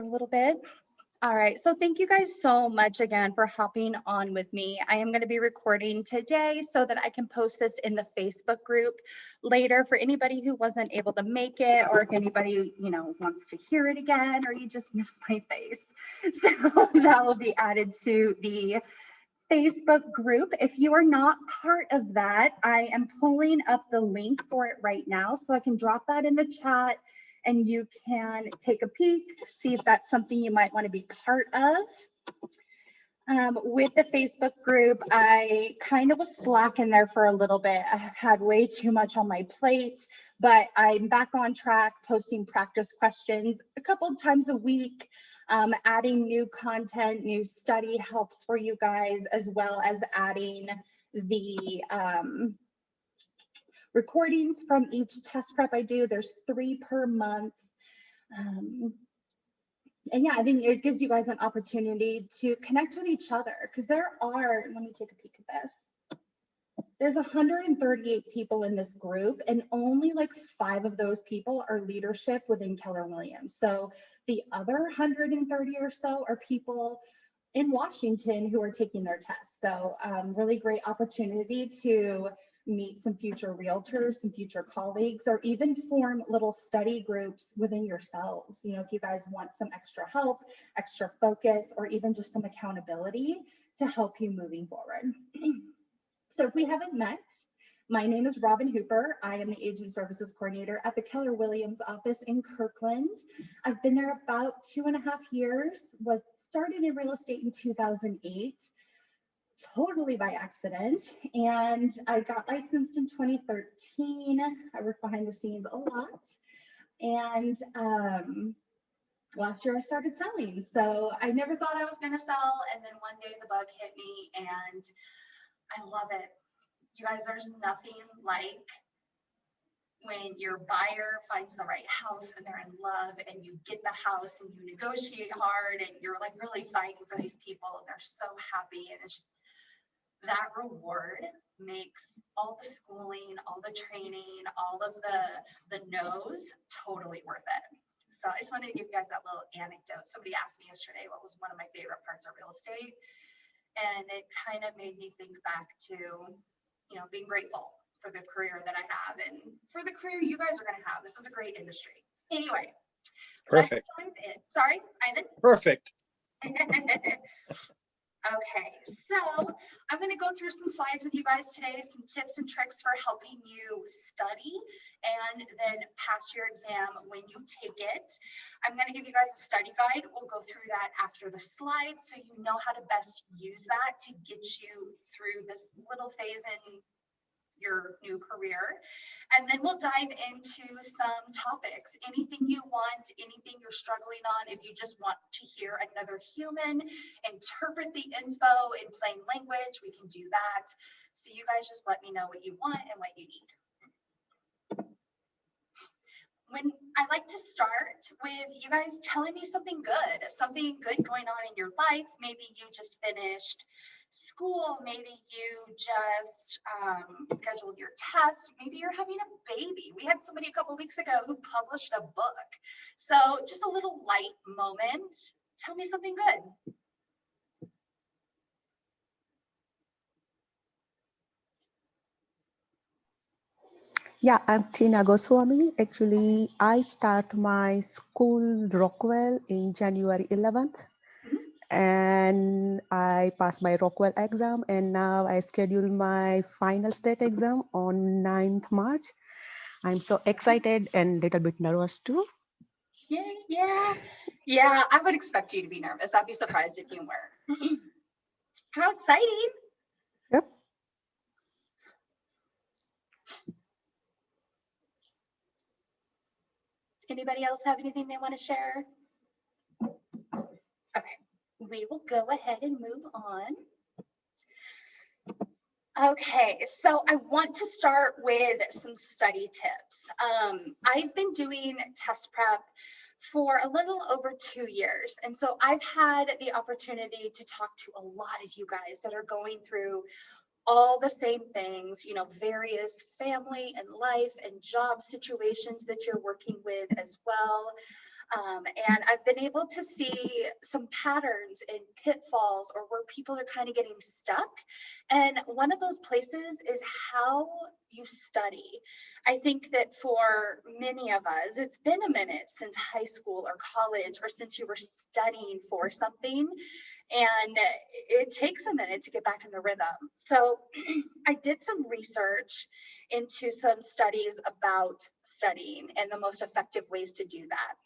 A little bit. All right, so thank you guys so much again for hopping on with me. I am going to be recording today so that I can post this in the Facebook group later for anybody who wasn't able to make it, or if anybody, wants to hear it again, or you just missed my face. So that will be added to the Facebook group. If you are not part of that, I am pulling up the link for it right now, so I can drop that in the chat and you can take a peek, see if that's something you might want to be part of. With the Facebook group, I kind of was slacking there for a little bit. I have had way too much on my plate, but I'm back on track, posting practice questions a couple of times a week. Adding new content, new study helps for you guys, as well as adding the recordings from each test prep I do. There's 3 per month. And yeah, I think it gives you guys an opportunity to connect with each other, because let me take a peek at this. There's 138 people in this group, and only like 5 of those people are leadership within Keller Williams. So the other 130 or so are people in Washington who are taking their tests. So really great opportunity to meet some future realtors, some future colleagues, or even form little study groups within yourselves. If you guys want some extra help, extra focus, or even just some accountability to help you moving forward. So if we haven't met, my name is Robin Hooper. I am the Agent Services Coordinator at the Keller Williams office in Kirkland. I've been there about 2.5 years, was started in real estate in 2008, totally by accident. And I got licensed in 2013. I worked behind the scenes a lot. And last year I started selling. So I never thought I was going to sell. And then one day the bug hit me and I love it. You guys, there's nothing like when your buyer finds the right house and they're in love and you get the house and you negotiate hard and you're like really fighting for these people and they're so happy, and it's just, that reward makes all the schooling, all the training, all of the no's totally worth it. So I just wanted to give you guys that little anecdote. Somebody asked me yesterday what was one of my favorite parts of real estate, and it kind of made me think back to being grateful for the career that I have and for the career you guys are going to have. This is a great industry. Anyway, perfect. Let's dive in. Sorry, Ivan. Perfect. Okay, so I'm going to go through some slides with you guys today, some tips and tricks for helping you study and then pass your exam when you take it. I'm going to give you guys a study guide. We'll go through that after the slides so you know how to best use that to get you through this little phase in your new career. And then we'll dive into some topics, anything you want, anything you're struggling on. If you just want to hear another human interpret the info in plain language, we can do that. So you guys just let me know what you want and what you need. I like to start with you guys telling me something good going on in your life. Maybe you just finished school, maybe you just scheduled your test, maybe you're having a baby. We had somebody a couple of weeks ago who published a book. So just a little light moment. Tell me something good. Yeah, I'm Tina Goswami. Actually, I start my school Rockwell in January 11th. And I passed my Rockwell exam, and now I schedule my final state exam on 9th March. I'm so excited and a little bit nervous too. Yeah, I would expect you to be nervous. I'd be surprised if you were. How exciting. Yep. Anybody else have anything they want to share? Okay, we will go ahead and move on. Okay, so I want to start with some study tips. I've been doing test prep for a little over 2 years. And so I've had the opportunity to talk to a lot of you guys that are going through all the same things, various family and life and job situations that you're working with as well. And I've been able to see some patterns and pitfalls or where people are kind of getting stuck. And one of those places is how you study. I think that for many of us, it's been a minute since high school or college or since you were studying for something. And it takes a minute to get back in the rhythm. So I did some research into some studies about studying and the most effective ways to do that.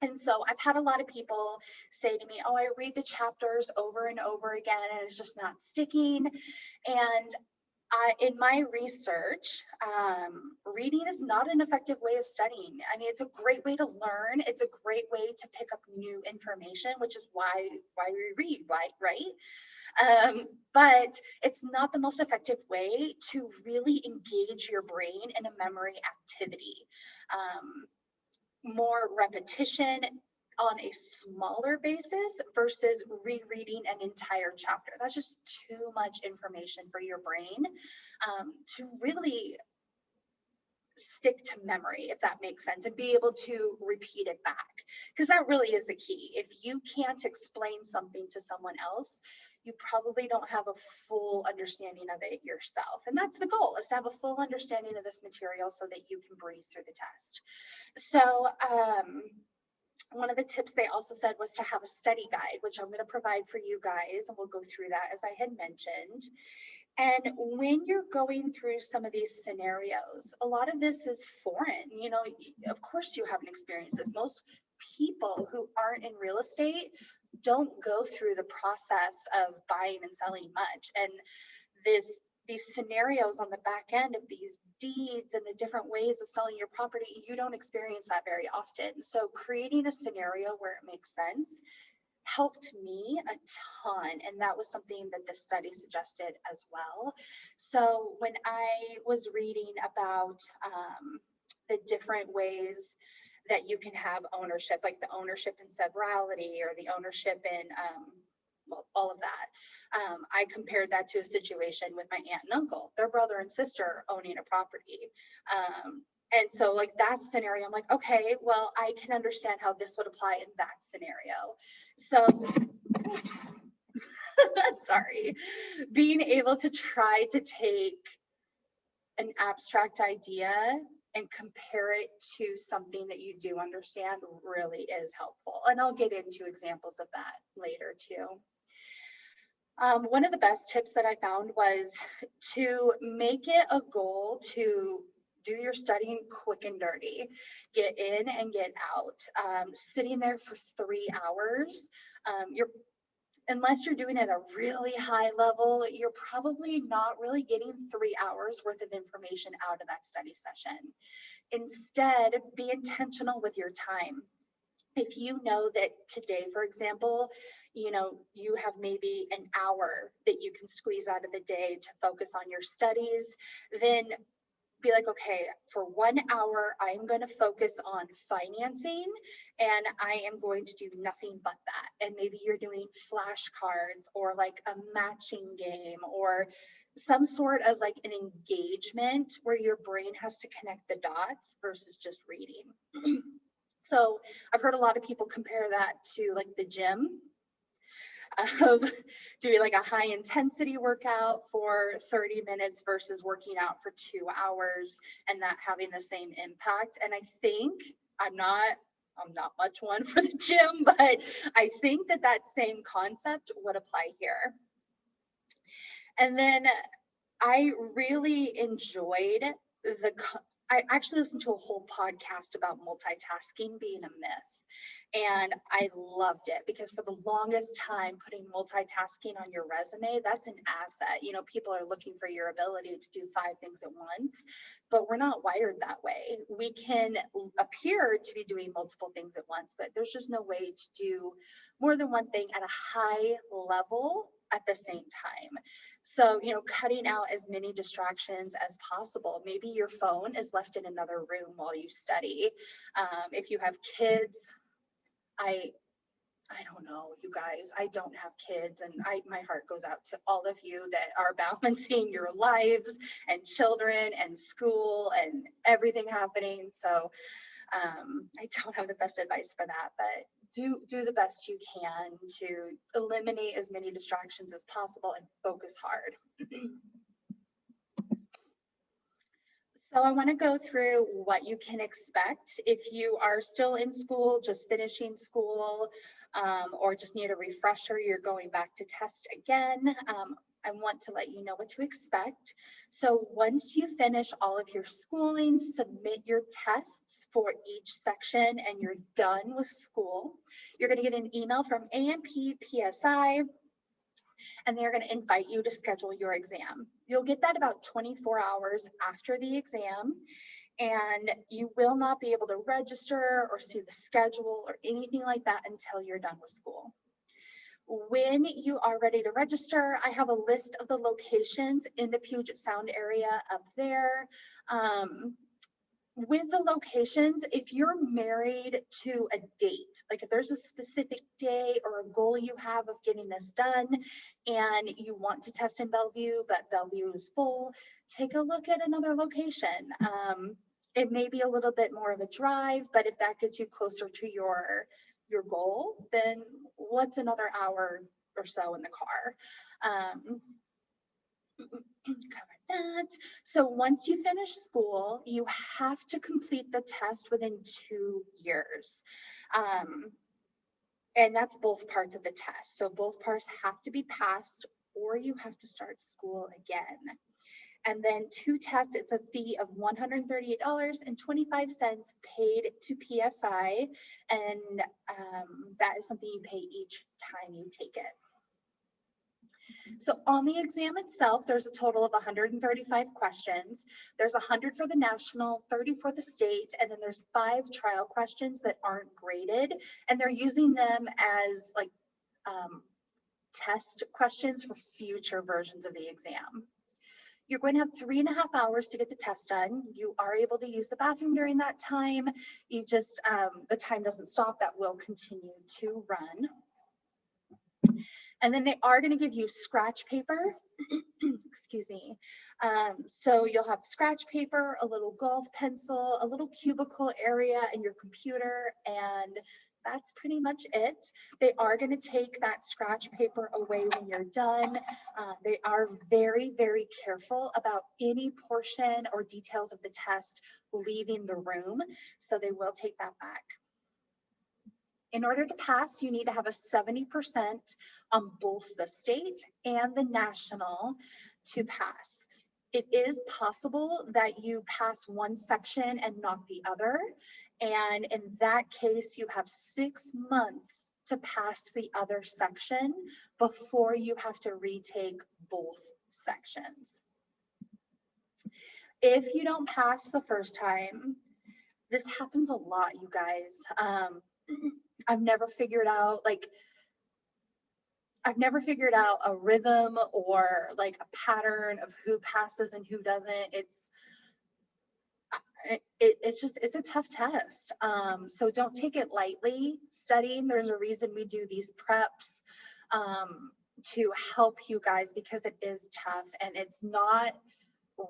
And so I've had a lot of people say to me, oh, I read the chapters over and over again, and it's just not sticking. And in my research, reading is not an effective way of studying. I mean, it's a great way to learn. It's a great way to pick up new information, which is why we read, right? But it's not the most effective way to really engage your brain in a memory activity. More repetition on a smaller basis versus rereading an entire chapter. That's just too much information for your brain to really stick to memory, if that makes sense, and be able to repeat it back. Because that really is the key. If you can't explain something to someone else, you probably don't have a full understanding of it yourself. And that's the goal, is to have a full understanding of this material so that you can breeze through the test. So one of the tips they also said was to have a study guide, which I'm going to provide for you guys, and we'll go through that as I had mentioned. And when you're going through some of these scenarios, a lot of this is foreign. You know, of course you haven't experienced this. Most people who aren't in real estate don't go through the process of buying and selling much. And these scenarios on the back end of these deeds and the different ways of selling your property, you don't experience that very often. So creating a scenario where it makes sense helped me a ton. And that was something that the study suggested as well. So when I was reading about the different ways that you can have ownership, like the ownership in severalty or the ownership in well, all of that. I compared that to a situation with my aunt and uncle, their brother and sister owning a property. And so like that scenario, I'm like, okay, well, I can understand how this would apply in that scenario. So sorry, being able to try to take an abstract idea and compare it to something that you do understand really is helpful. And I'll get into examples of that later too. One of the best tips that I found was to make it a goal to do your studying quick and dirty, get in and get out. Sitting there for 3 hours, unless you're doing it at a really high level, you're probably not really getting 3 hours worth of information out of that study session. Instead, be intentional with your time. If you know that today, for example, you know, you have maybe an hour that you can squeeze out of the day to focus on your studies, then be like, okay, for 1 hour, I'm going to focus on financing and I am going to do nothing but that. And maybe you're doing flashcards or like a matching game or some sort of like an engagement where your brain has to connect the dots versus just reading. So I've heard a lot of people compare that to like the gym, of doing like a high intensity workout for 30 minutes versus working out for 2 hours and that having the same impact. And I think I'm not much one for the gym, but I think that same concept would apply here. And then I really enjoyed I actually listened to a whole podcast about multitasking being a myth. And I loved it because for the longest time, putting multitasking on your resume, that's an asset. You know, people are looking for your ability to do 5 things at once, but we're not wired that way. We can appear to be doing multiple things at once, but there's just no way to do more than one thing at a high level at the same time. So, you know, cutting out as many distractions as possible. Maybe your phone is left in another room while you study. If you have kids, I don't know, you guys, I don't have kids, and my heart goes out to all of you that are balancing your lives and children and school and everything happening. So I don't have the best advice for that, but do the best you can to eliminate as many distractions as possible and focus hard. So I want to go through what you can expect if you are still in school, just finishing school, or just need a refresher, you're going back to test again. I want to let you know what to expect. So once you finish all of your schooling, submit your tests for each section, and you're done with school. You're going to get an email from AMP PSI, and they're going to invite you to schedule your exam. You'll get that about 24 hours after the exam, and you will not be able to register or see the schedule or anything like that until you're done with school. When you are ready to register, I have a list of the locations in the Puget Sound area up there. With the locations, if you're married to a date, like if there's a specific day or a goal you have of getting this done and you want to test in Bellevue, but Bellevue is full, take a look at another location. It may be a little bit more of a drive, but if that gets you closer to your goal, then what's another hour or so in the car? Cover that. So once you finish school, you have to complete the test within 2 years. And that's both parts of the test. So both parts have to be passed, or you have to start school again. And then to test, it's a fee of $138.25 paid to PSI. And that is something you pay each time you take it. So on the exam itself, there's a total of 135 questions. There's 100 for the national, 30 for the state, and then there's 5 trial questions that aren't graded, and they're using them as like test questions for future versions of the exam. You're going to have 3.5 hours to get the test done. You are able to use the bathroom during that time. You just, the time doesn't stop, that will continue to run. And then they are going to give you scratch paper, excuse me. So you'll have scratch paper, a little golf pencil, a little cubicle area in your computer, and that's pretty much it. They are going to take that scratch paper away when you're done. They are very, very careful about any portion or details of the test leaving the room, so they will take that back. In order to pass, you need to have a 70% on both the state and the national to pass. It is possible that you pass one section and not the other. And in that case, you have 6 months to pass the other section before you have to retake both sections. If you don't pass the first time, this happens a lot, you guys. I've never figured out a rhythm or like a pattern of who passes and who doesn't. It's a tough test. So don't take it lightly. Studying, there's a reason we do these preps to help you guys, because it is tough and it's not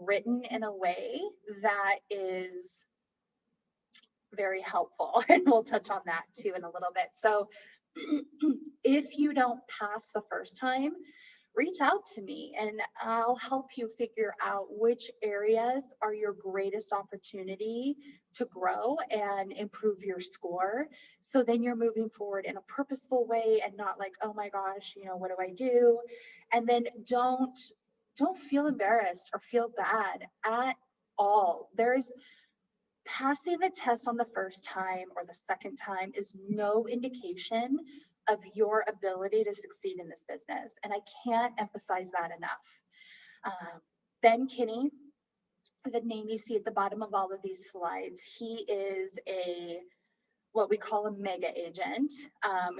written in a way that is very helpful, and we'll touch on that too in a little bit. So if you don't pass the first time, reach out to me and I'll help you figure out which areas are your greatest opportunity to grow and improve your score. So then you're moving forward in a purposeful way and not like, oh my gosh, you know, what do I do? And then don't feel embarrassed or feel bad at all. Passing the test on the first time or the second time is no indication of your ability to succeed in this business. And I can't emphasize that enough. Ben Kinney, the name you see at the bottom of all of these slides, he is what we call a mega agent.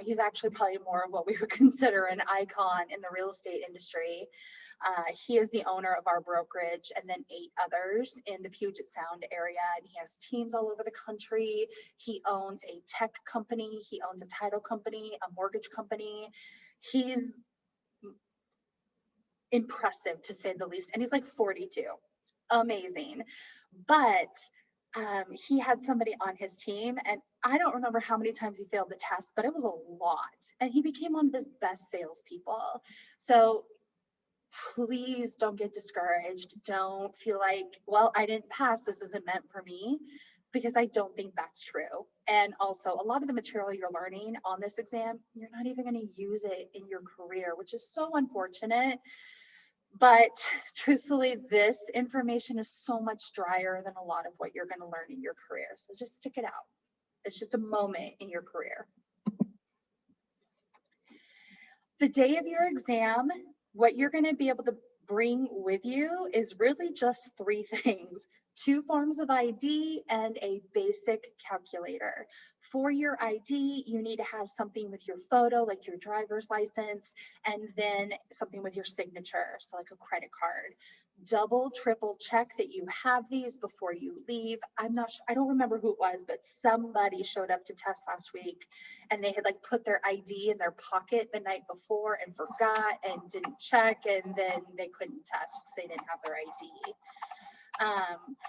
He's actually probably more of what we would consider an icon in the real estate industry. He is the owner of our brokerage and then 8 others in the Puget Sound area, and he has teams all over the country. He owns a tech company, he owns a title company, a mortgage company. He's impressive to say the least, and he's like 42. Amazing. But he had somebody on his team, and I don't remember how many times he failed the test, but it was a lot. And he became one of his best salespeople. So please don't get discouraged. Don't feel like, well, I didn't pass, this isn't meant for me, because I don't think that's true. And also, a lot of the material you're learning on this exam, you're not even going to use it in your career, which is so unfortunate. But truthfully, this information is so much drier than a lot of what you're going to learn in your career. So just stick it out. It's just a moment in your career. The day of your exam, what you're going to be able to bring with you is really just three things: 2 forms of ID and a basic calculator. For your ID, you need to have something with your photo, like your driver's license, and then something with your signature, so like a credit card. Double, triple check that you have these before you leave. I'm not sure, I don't remember who it was, but somebody showed up to test last week and they had like put their ID in their pocket the night before and forgot and didn't check, and then they couldn't test because they didn't have their ID.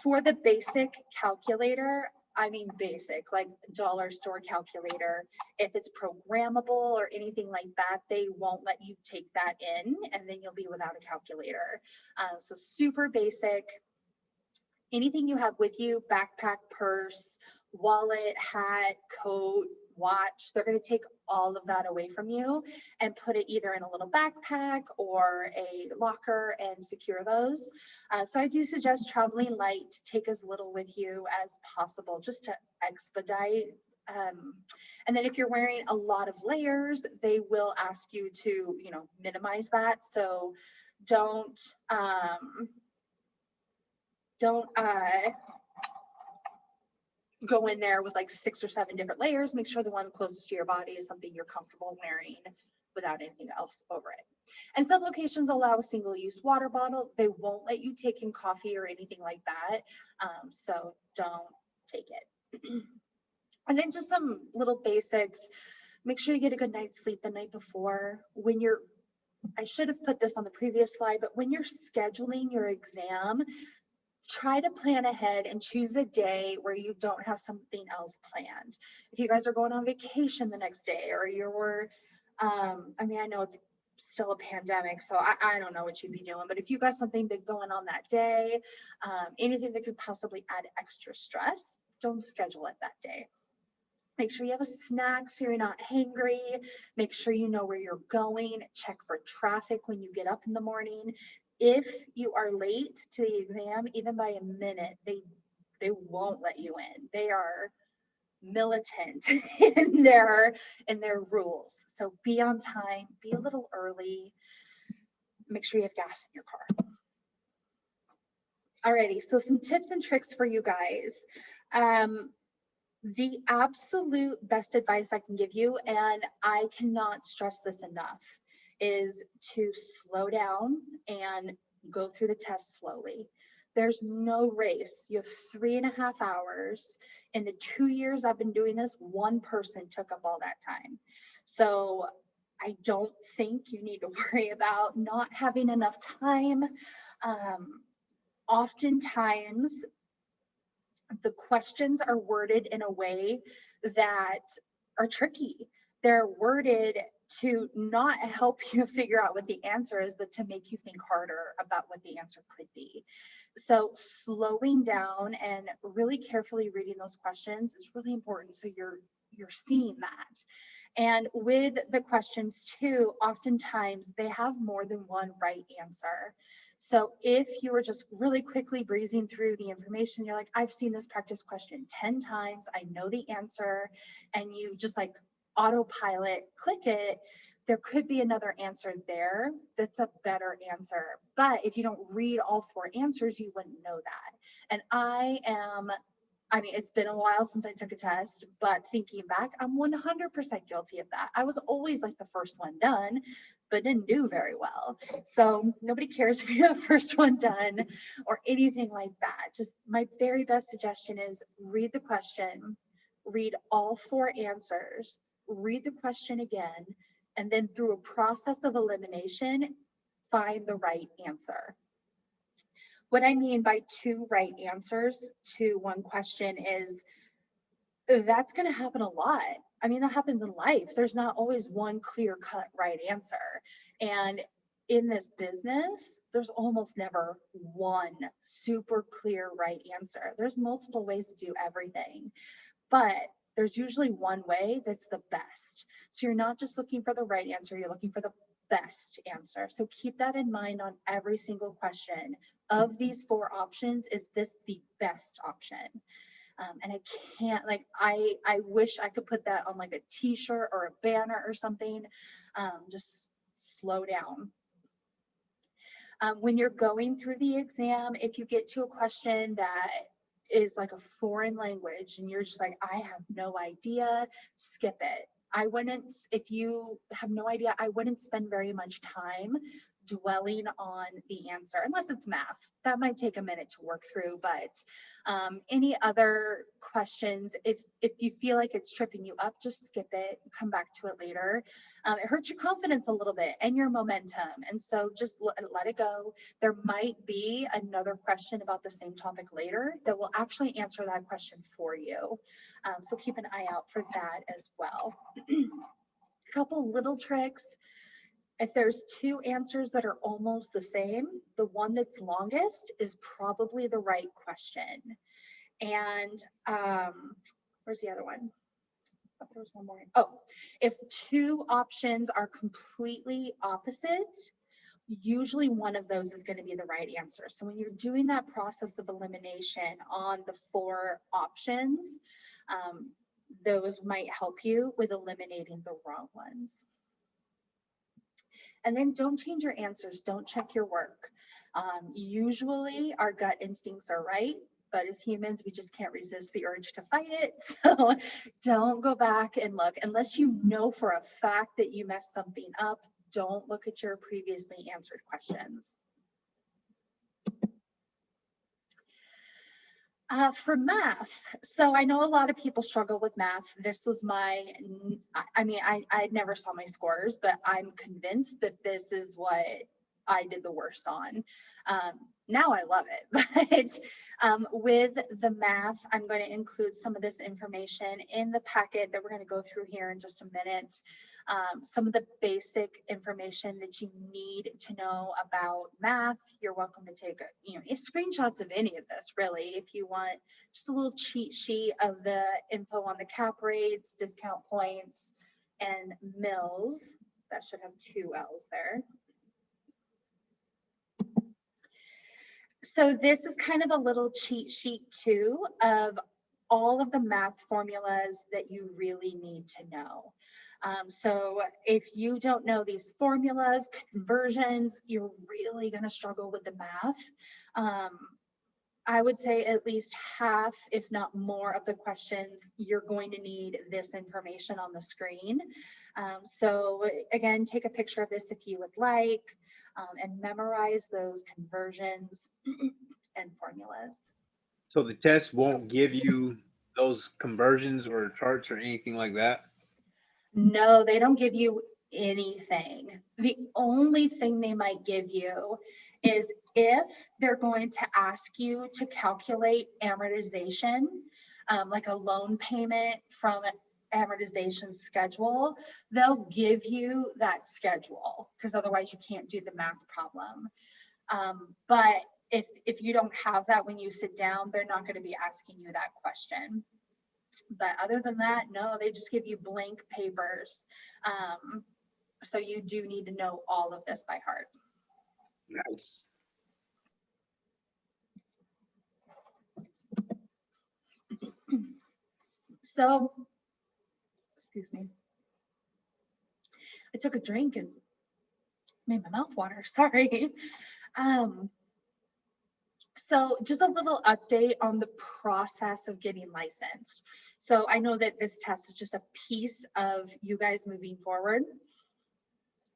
For the basic calculator, I mean basic, like dollar store calculator, if it's programmable or anything like that, they won't let you take that in, and then you'll be without a calculator. So super basic. Anything you have with you, backpack, purse, wallet, hat, coat, watch, they're going to take all of that away from you and put it either in a little backpack or a locker and secure those. So I do suggest traveling light. Take as little with you as possible just to expedite. And then if you're wearing a lot of layers, they will ask you to, minimize that. So don't go in there with like 6 or 7 different layers. Make sure the one closest to your body is something you're comfortable wearing without anything else over it. And some locations allow a single-use water bottle. They won't let you take in coffee or anything like that. So don't take it. And then just some little basics. Make sure you get a good night's sleep the night before. I should have put this on the previous slide, but when you're scheduling your exam, try to plan ahead and choose a day where you don't have something else planned. If you guys are going on vacation the next day, or I know it's still a pandemic, so I don't know what you'd be doing, but if you got something big going on that day, anything that could possibly add extra stress, don't schedule it that day. Make sure you have a snack so you're not hangry. Make sure you know where you're going. Check for traffic when you get up in the morning. If you are late to the exam, even by a minute, they won't let you in. They are militant in their rules. So be on time, be a little early. Make sure you have gas in your car. Alrighty, so some tips and tricks for you guys. The absolute best advice I can give you, and I cannot stress this enough, is to slow down and go through the test slowly. There's no race. You have 3.5 hours. In the 2 years I've been doing this, one person took up all that time. So I don't think you need to worry about not having enough time. Oftentimes, the questions are worded in a way that are tricky. They're worded to not help you figure out what the answer is, but to make you think harder about what the answer could be. So slowing down and really carefully reading those questions is really important, so you're seeing that. And with the questions too, oftentimes they have more than one right answer. So if you were just really quickly breezing through the information, you're like, I've seen this practice question 10 times, I know the answer, and you just like autopilot click it, there could be another answer there that's a better answer. But if you don't read all 4 answers, you wouldn't know that. And it's been a while since I took a test, but thinking back, I'm 100% guilty of that. I was always like the first one done, but didn't do very well. So nobody cares if you're the first one done or anything like that. Just my very best suggestion is read the question, read all 4 answers, read the question again, and then through a process of elimination, find the right answer. What I mean by 2 right answers to one question is that's going to happen a lot. I mean, that happens in life. There's not always one clear-cut right answer. And in this business, there's almost never one super clear right answer. There's multiple ways to do everything, but there's usually one way that's the best. So you're not just looking for the right answer, you're looking for the best answer. So keep that in mind on every single question. Of these 4 options, is this the best option? And I can't, like, I wish I could put that on like a t-shirt or a banner or something. Just slow down. When you're going through the exam, if you get to a question that is like a foreign language and you're just like, I have no idea, skip it. I wouldn't, if you have no idea, I wouldn't spend very much time dwelling on the answer, unless it's math. That might take a minute to work through, but any other questions, if you feel like it's tripping you up, just skip it, come back to it later. It hurts your confidence a little bit and your momentum. And so just let it go. There might be another question about the same topic later that will actually answer that question for you. So keep an eye out for that as well. A couple little tricks. If there's 2 answers that are almost the same, the one that's longest is probably the right question. And where's the other one? Oh, there was one more. Oh, if 2 options are completely opposite, usually one of those is going to be the right answer. So when you're doing that process of elimination on the 4 options, those might help you with eliminating the wrong ones. And then don't change your answers. Don't check your work. Usually our gut instincts are right, but as humans, we just can't resist the urge to fight it. So don't go back and look unless you know for a fact that you messed something up. Don't look at your previously answered questions. For math, so I know a lot of people struggle with math. This was I never saw my scores, but I'm convinced that this is what I did the worst on. Now I love it, but with the math, I'm going to include some of this information in the packet that we're going to go through here in just a minute. Some of the basic information that you need to know about math. You're welcome to take screenshots of any of this, really, if you want just a little cheat sheet of the info on the cap rates, discount points, and mills. That should have 2 L's there. So this is kind of a little cheat sheet too of all of the math formulas that you really need to know. So if you don't know these formulas, conversions, you're really going to struggle with the math. I would say at least half, if not more, of the questions, you're going to need this information on the screen. So again, take a picture of this if you would like, and memorize those conversions and formulas. So the test won't give you those conversions or charts or anything like that? No, they don't give you anything. The only thing they might give you is if they're going to ask you to calculate amortization, like a loan payment from an amortization schedule, they'll give you that schedule because otherwise you can't do the math problem. But if you don't have that when you sit down, they're not going to be asking you that question. But other than that, no, they just give you blank papers. So you do need to know all of this by heart. Nice. So, excuse me. I took a drink and made my mouth water, sorry. So just a little update on the process of getting licensed. So I know that this test is just a piece of you guys moving forward.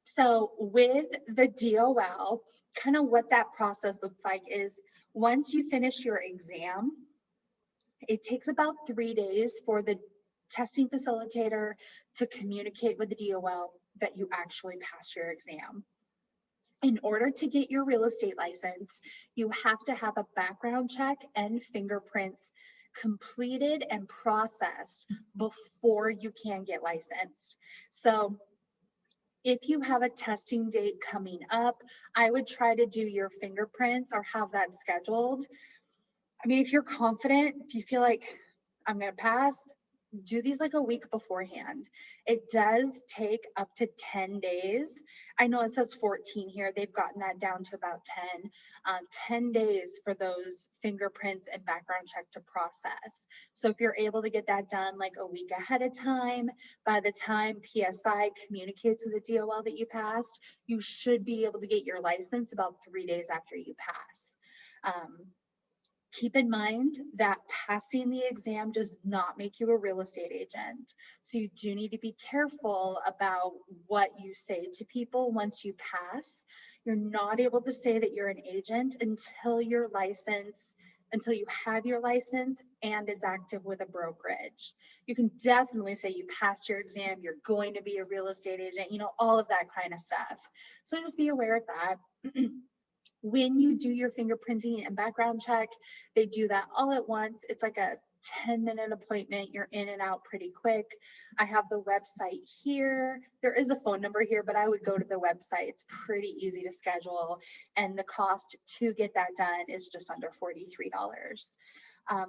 So with the DOL, kind of what that process looks like is once you finish your exam, it takes about 3 days for the testing facilitator to communicate with the DOL that you actually passed your exam. In order to get your real estate license, you have to have a background check and fingerprints completed and processed before you can get licensed. So if you have a testing date coming up, I would try to do your fingerprints or have that scheduled. I mean, if you're confident, if you feel like I'm going to pass, do these like a week beforehand. It does take up to 10 days. I know it says 14 here. They've gotten that down to about 10. 10 days for those fingerprints and background check to process. So if you're able to get that done like a week ahead of time, by the time PSI communicates with the DOL that you passed, you should be able to get your license about 3 days after you pass. Keep in mind that passing the exam does not make you a real estate agent. So you do need to be careful about what you say to people once you pass. You're not able to say that you're an agent until your license, until you have your license and it's active with a brokerage. You can definitely say you passed your exam, you're going to be a real estate agent, you know, all of that kind of stuff. So just be aware of that. When you do your fingerprinting and background check, they do that all at once. It's like a 10-minute appointment. You're in and out pretty quick. I have the website here. There is a phone number here, but I would go to the website. It's pretty easy to schedule. And the cost to get that done is just under $43.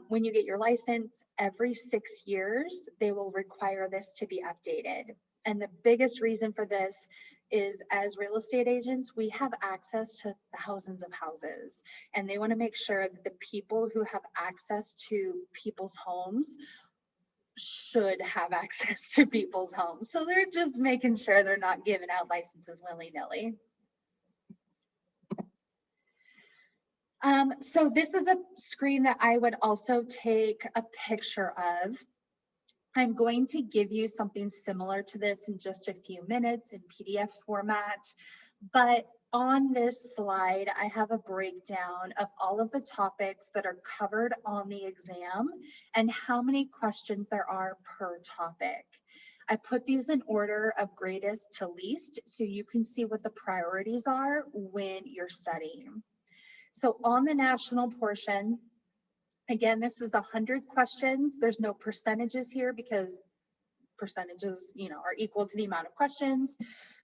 When you get your license, every 6 years, they will require this to be updated. And the biggest reason for this is, as real estate agents, we have access to thousands of houses, and they want to make sure that the people who have access to people's homes should have access to people's homes. So they're just making sure they're not giving out licenses willy-nilly. So this is a screen that I would also take a picture of. I'm going to give you something similar to this in just a few minutes in PDF format, but on this slide, I have a breakdown of all of the topics that are covered on the exam and how many questions there are per topic. I put these in order of greatest to least so you can see what the priorities are when you're studying. So on the national portion, again, this is 100 questions. There's no percentages here because percentages, you know, are equal to the amount of questions.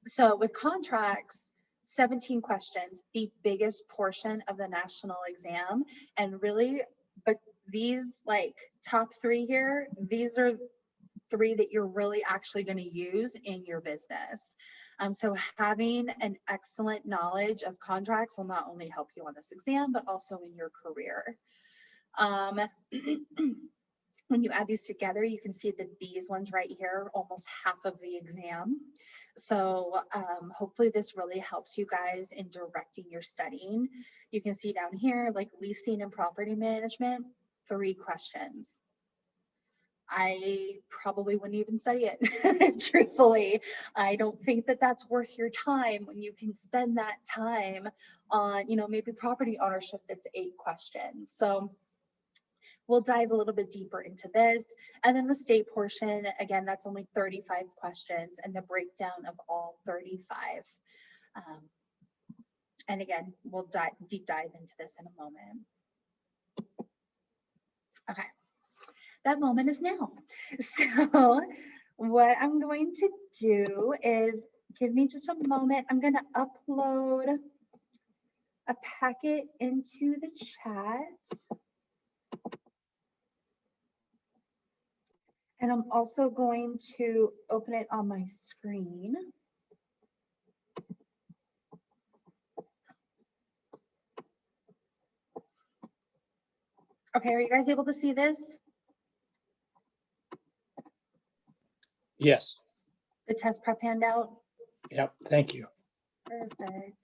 So with contracts, 17 questions, the biggest portion of the national exam. And really, but these like top 3 here, these are 3 that you're really actually going to use in your business. So having an excellent knowledge of contracts will not only help you on this exam, but also in your career. When you add these together, you can see that these ones right here are almost half of the exam. So hopefully this really helps you guys in directing your studying. You can see down here, like leasing and property management, 3 questions. I probably wouldn't even study it, truthfully. I don't think that that's worth your time when you can spend that time on, you know, maybe property ownership that's 8 questions. So we'll dive a little bit deeper into this. And then the state portion, again, that's only 35 questions and the breakdown of all 35. And again, we'll deep dive into this in a moment. Okay, that moment is now. So what I'm going to do is, give me just a moment. I'm going to upload a packet into the chat. And I'm also going to open it on my screen. Okay, are you guys able to see this? Yes. The test prep handout? Yep. Thank you. Perfect.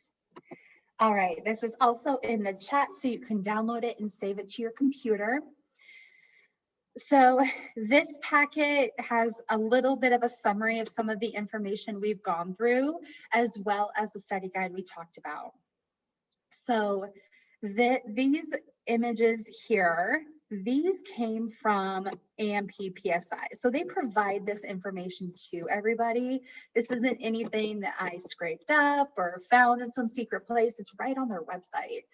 All right, this is also in the chat so you can download it and save it to your computer. So this packet has a little bit of a summary of some of the information we've gone through, as well as the study guide we talked about. So these images here These came from AMP PSI. So they provide this information to everybody. This isn't anything that I scraped up or found in some secret place. It's right on their website.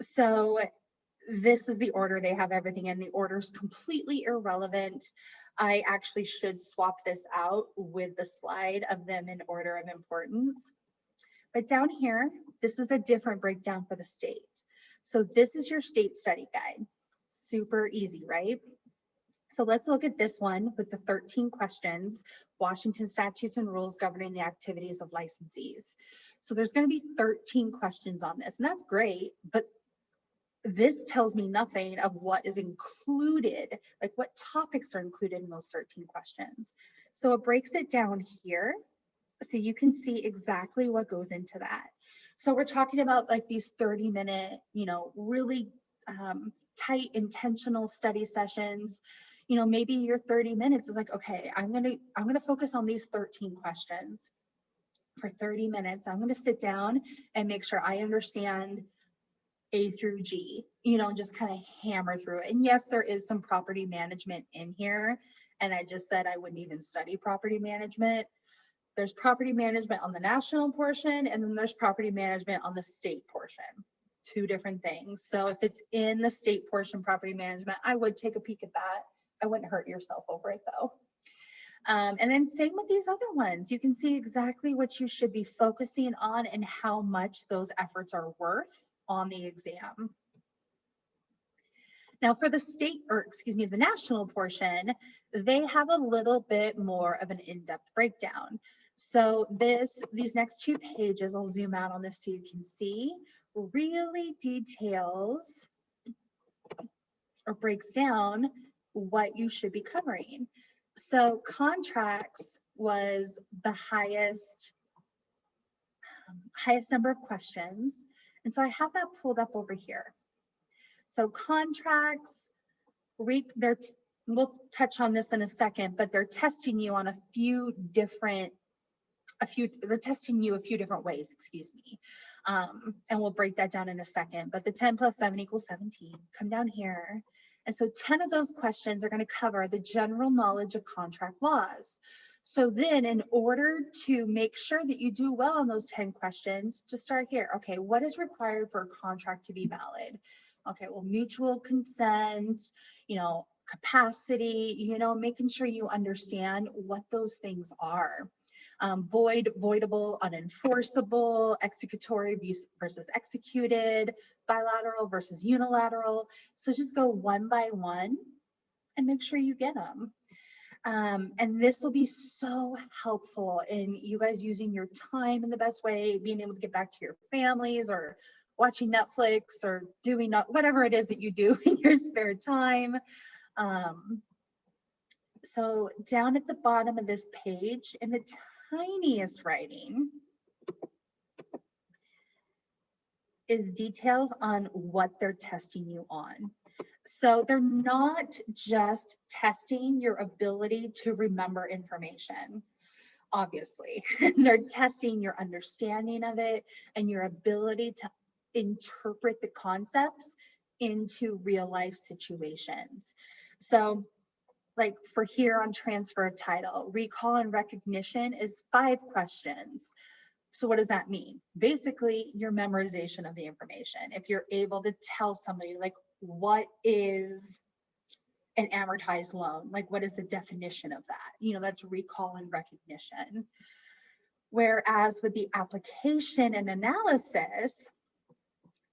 So this is the order they have everything in. The order is completely irrelevant. I actually should swap this out with the slide of them in order of importance. But down here, this is a different breakdown for the state. So this is your state study guide. Super easy, right? So let's look at this one with the 13 questions, Washington statutes and rules governing the activities of licensees. So there's going to be 13 questions on this, and that's great, but this tells me nothing of what is included, like what topics are included in those 13 questions. So it breaks it down here so you can see exactly what goes into that. So we're talking about like these 30-minute, really tight intentional study sessions. Maybe your 30 minutes is like, okay, I'm gonna focus on these 13 questions for 30 minutes. I'm gonna sit down and make sure I understand A through G, just kind of hammer through it. And yes, there is some property management in here. And I just said I wouldn't even study property management. There's property management on the national portion, and then there's property management on the state portion. Two different things. So if it's in the state portion, property management, I would take a peek at that. I wouldn't hurt yourself over it though. And then same with these other ones. You can see exactly what you should be focusing on and how much those efforts are worth on the exam. Now for the state, or excuse me, the national portion, they have a little bit more of an in-depth breakdown. So these next 2 pages, I'll zoom out on this so you can see, really details or breaks down what you should be covering. So contracts was the highest number of questions. And so I have that pulled up over here. So contracts, we'll touch on this in a second, but they're testing you on a few different ways, excuse me. And we'll break that down in a second, but the 10 plus 7 equals 17, come down here. And so 10 of those questions are going to cover the general knowledge of contract laws. So then in order to make sure that you do well on those 10 questions, just start here. Okay, what is required for a contract to be valid? Okay, well, mutual consent, capacity, making sure you understand what those things are. Void, voidable, unenforceable, executory versus executed, bilateral versus unilateral. So just go one by one and make sure you get them. And this will be so helpful in you guys using your time in the best way, being able to get back to your families or watching Netflix or doing whatever it is that you do in your spare time. So down at the bottom of this page in the tiniest writing is details on what they're testing you on. So they're not just testing your ability to remember information, obviously. They're testing your understanding of it and your ability to interpret the concepts into real life situations. So like for here on transfer of title, recall and recognition is 5 questions. So what does that mean? Basically, your memorization of the information. If you're able to tell somebody like, what is an amortized loan? Like, what is the definition of that? That's recall and recognition. Whereas with the application and analysis,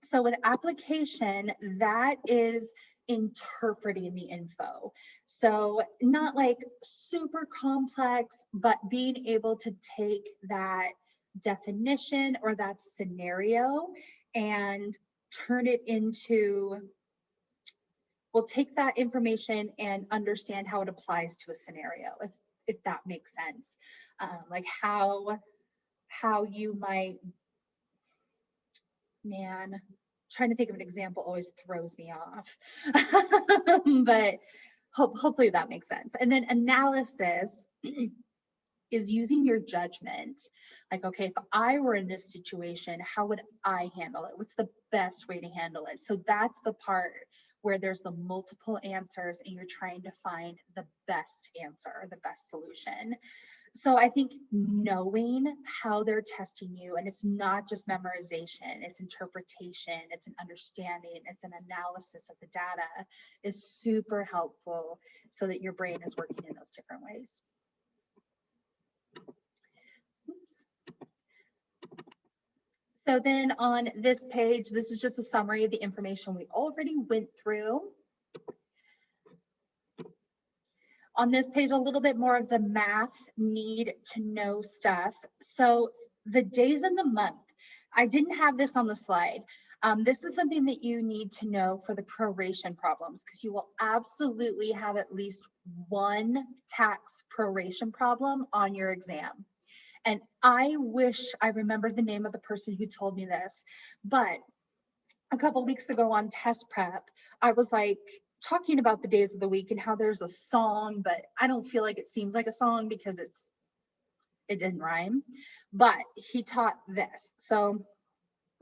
so with application, that is interpreting the info. So not like super complex, but being able to take that definition or that scenario and turn it into, we'll take that information and understand how it applies to a scenario, if that makes sense. Like how you might, man, trying to think of an example always throws me off, but hopefully that makes sense. And then analysis is using your judgment. Like, okay, if I were in this situation, how would I handle it? What's the best way to handle it? So that's the part where there's the multiple answers and you're trying to find the best answer, the best solution. So I think knowing how they're testing you, and it's not just memorization, it's interpretation, it's an understanding, it's an analysis of the data, is super helpful so that your brain is working in those different ways. Oops. So then on this page, this is just a summary of the information we already went through. On this page, a little bit more of the math need to know stuff. So the days in the month, I didn't have this on the slide. This is something that you need to know for the proration problems, because you will absolutely have at least one tax proration problem on your exam. And I wish I remembered the name of the person who told me this, but a couple weeks ago on test prep, I was like talking about the days of the week and how there's a song, but I don't feel like it seems like a song because it didn't rhyme. But he taught this. So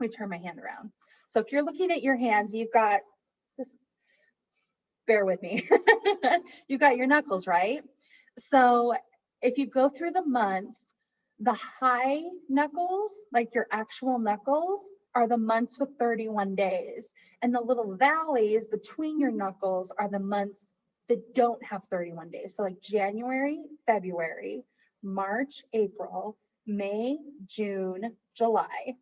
let me turn my hand around. So if you're looking at your hands, you've got this, bear with me. You've got your knuckles, right? So if you go through the months, the high knuckles, like your actual knuckles, are the months with 31 days. And the little valleys between your knuckles are the months that don't have 31 days. So like January, February, March, April, May, June, July.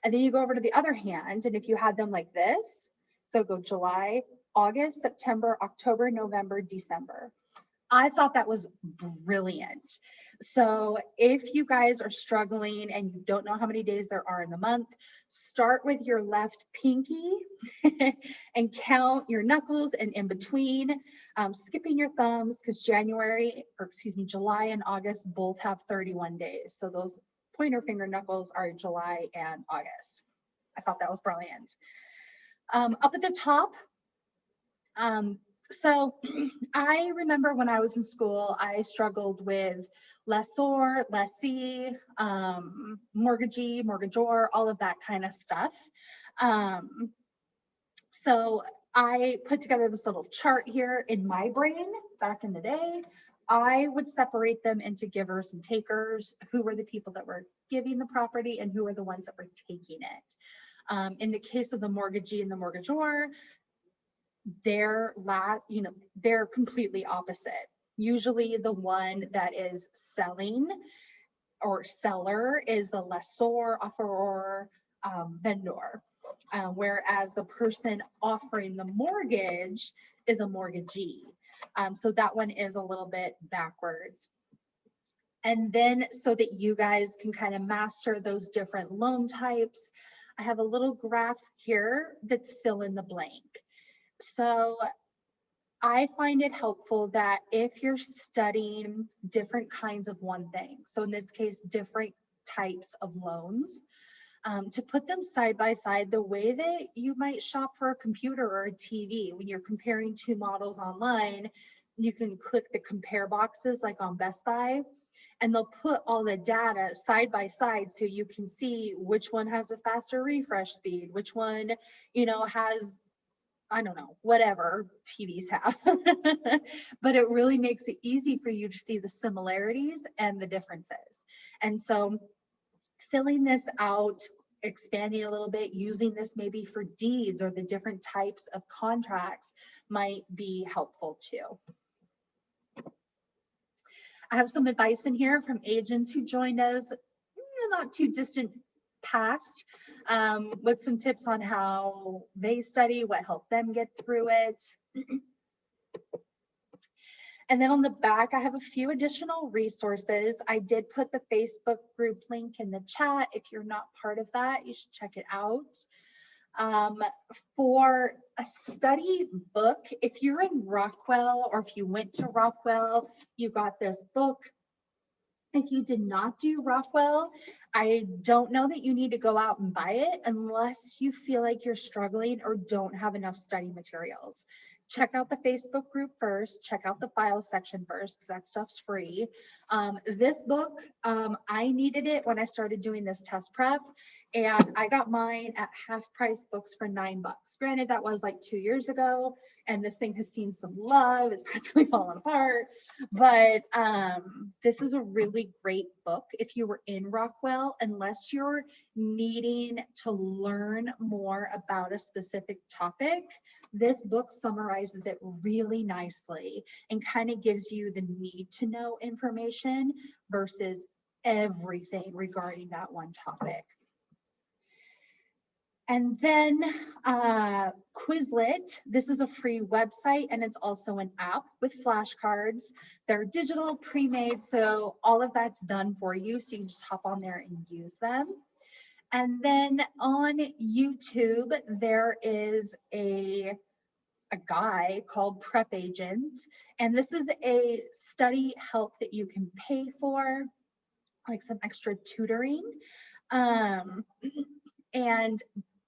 And then you go over to the other hand, and if you had them like this, so go July, August, September, October, November, December. I thought that was brilliant. So if you guys are struggling and you don't know how many days there are in the month, start with your left pinky and count your knuckles and in between, skipping your thumbs, because July and August both have 31 days. So those pointer finger knuckles are July and August. I thought that was brilliant. Up at the top, so I remember when I was in school, I struggled with lessor, lessee, mortgagee, mortgagor, all of that kind of stuff. So I put together this little chart here in my brain back in the day. I would separate them into givers and takers. Who were the people that were giving the property and who were the ones that were taking it? In the case of the mortgagee and the mortgagor, they're completely opposite. Usually the one that is selling or seller is the lessor, offeror, vendor, whereas the person offering the mortgage is a mortgagee. So that one is a little bit backwards. And then so that you guys can kind of master those different loan types, I have a little graph here that's fill in the blank. So I find it helpful that if you're studying different kinds of one thing, so in this case, different types of loans, to put them side by side the way that you might shop for a computer or a TV. When you're comparing two models online, you can click the compare boxes like on Best Buy, and they'll put all the data side by side so you can see which one has a faster refresh speed, which one, has, I don't know, whatever TVs have. But it really makes it easy for you to see the similarities and the differences. And so filling this out, expanding a little bit, using this maybe for deeds or the different types of contracts might be helpful too. I have some advice in here from agents who joined us in the not too distant past, with some tips on how they study, what helped them get through it. And then on the back, I have a few additional resources. I did put the Facebook group link in the chat. If you're not part of that, you should check it out. For a study book, if you're in Rockwell or if you went to Rockwell, you got this book. If you did not do Rockwell, I don't know that you need to go out and buy it unless you feel like you're struggling or don't have enough study materials. Check out the Facebook group first, check out the files section first, because that stuff's free. This book, I needed it when I started doing this test prep, And I got mine at half price books for $9. Granted, that was like 2 years ago, and this thing has seen some love. It's practically fallen apart. But this is a really great book if you were in Rockwell, unless you're needing to learn more about a specific topic. This book summarizes it really nicely and kind of gives you the need to know information versus everything regarding that one topic. And then Quizlet, this is a free website and it's also an app with flashcards. They're digital, pre-made, so all of that's done for you. So you can just hop on there and use them. And then on YouTube, there is a guy called Prep Agent. And this is a study help that you can pay for, like some extra tutoring. And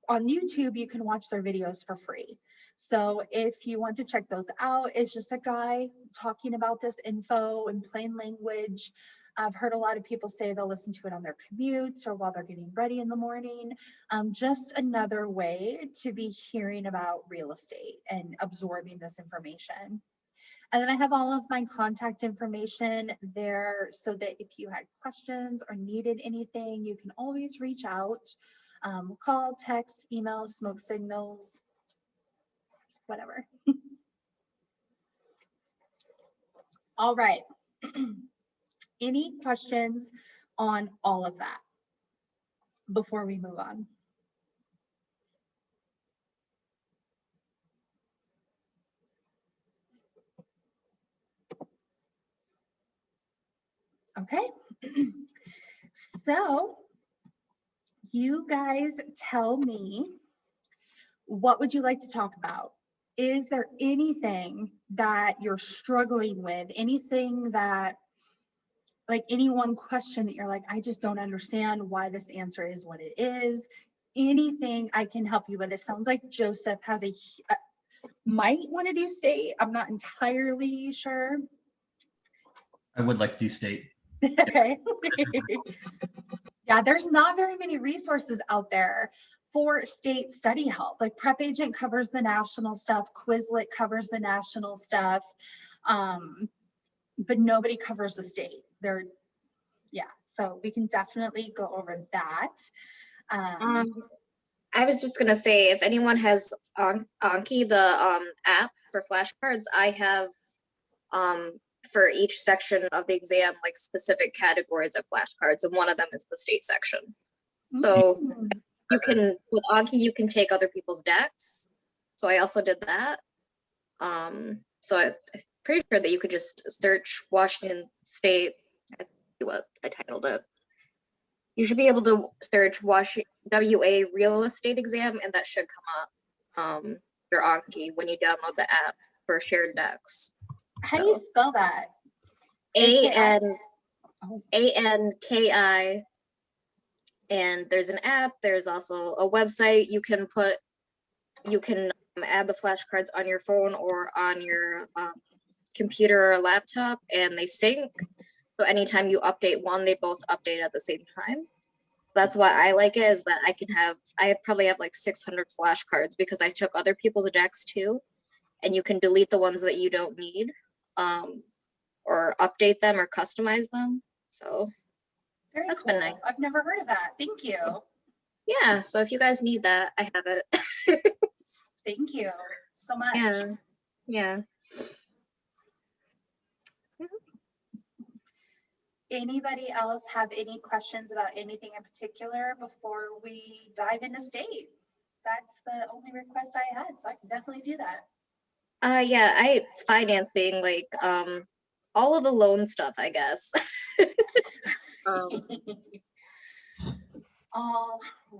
on YouTube, you can watch their videos for free. So if you want to check those out, it's just a guy talking about this info in plain language. I've heard a lot of people say they'll listen to it on their commutes or while they're getting ready in the morning. Just another way to be hearing about real estate and absorbing this information. And then I have all of my contact information there so that if you had questions or needed anything, you can always reach out. Call, text, email, smoke signals, whatever. All right. Any questions on all of that before we move on? Okay. So you guys tell me, what would you like to talk about? Is there anything that you're struggling with? Anything that, like any one question that you're like, I just don't understand why this answer is what it is? Anything I can help you with? It sounds like Joseph has might want to do state. I'm not entirely sure. I would like to do state. Okay. Yeah, there's not very many resources out there for state study help. Like Prep Agent covers the national stuff, Quizlet covers the national stuff, but nobody covers the state. Yeah, so we can definitely go over that. I was just gonna say, if anyone has Anki, the app for flashcards, I have for each section of the exam, like specific categories of flashcards, and one of them is the state section. So you can, with Anki, you can take other people's decks. So I also did that. So I'm pretty sure that you could just search Washington State. What I titled it. You should be able to search WA real estate exam, and that should come up your Anki when you download the app for shared decks. How do you spell that? ANKI. And there's an app. There's also a website. You can add the flashcards on your phone or on your computer or laptop, and they sync. So anytime you update one, they both update at the same time. That's why I like it, is that I probably have like 600 flashcards because I took other people's decks too, and you can delete the ones that you don't need, or update them or customize them. So that's been nice. I've never heard of that. Thank you. Yeah, so if you guys need that, I have it. Thank you so much. Yeah. Anybody else have any questions about anything in particular before we dive into state? That's the only request I had, so I can definitely do that. Yeah, financing, like all of the loan stuff, I guess. All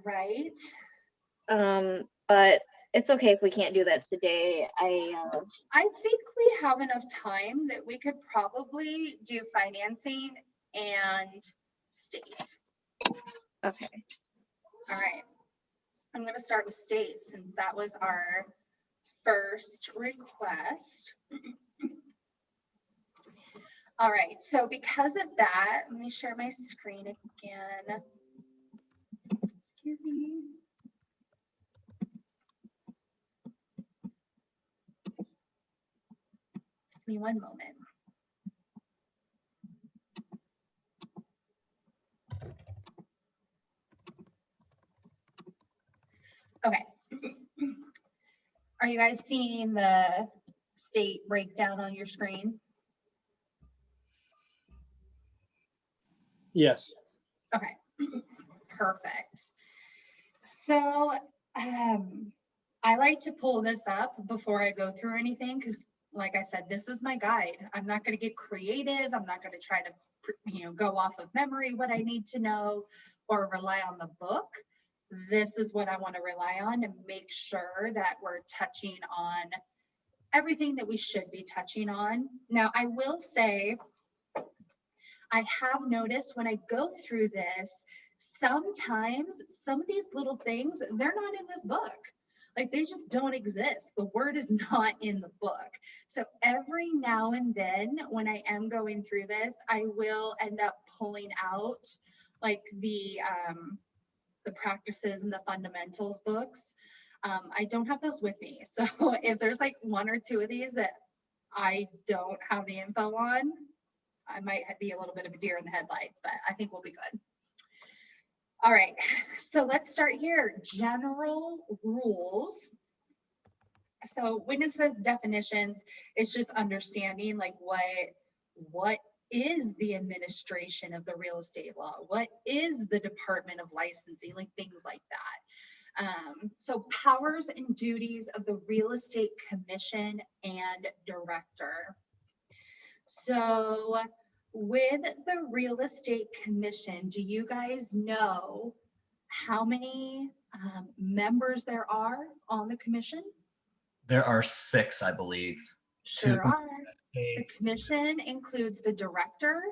right. But it's okay if we can't do that today. I think we have enough time that we could probably do financing and state. Okay. All right. I'm going to start with state since that was our first request. All right, so because of that, let me share my screen again. Excuse Excuse me. Give me one moment. Okay. Are you guys seeing the state breakdown on your screen? Yes. Okay, perfect. So I like to pull this up before I go through anything because, like I said, this is my guide. I'm not going to get creative. I'm not going to try to, go off of memory what I need to know or rely on the book. This is what I want to rely on to make sure that we're touching on everything that we should be touching on. Now, I will say, I have noticed when I go through this, sometimes some of these little things, they're not in this book. Like they just don't exist. The word is not in the book. So every now and then when I am going through this, I will end up pulling out like the practices and the fundamentals books. I don't have those with me. So if there's like one or two of these that I don't have the info on, I might be a little bit of a deer in the headlights, but I think we'll be good. All right, so let's start here. General rules. So when it says definitions, it's just understanding like what is the administration of the real estate law? What is the Department of Licensing? Like things like that. So powers and duties of the Real Estate Commission and Director. So with the Real Estate Commission, do you guys know how many members there are on the commission? There are 6, I believe. Sure Two are. The states. commission includes the director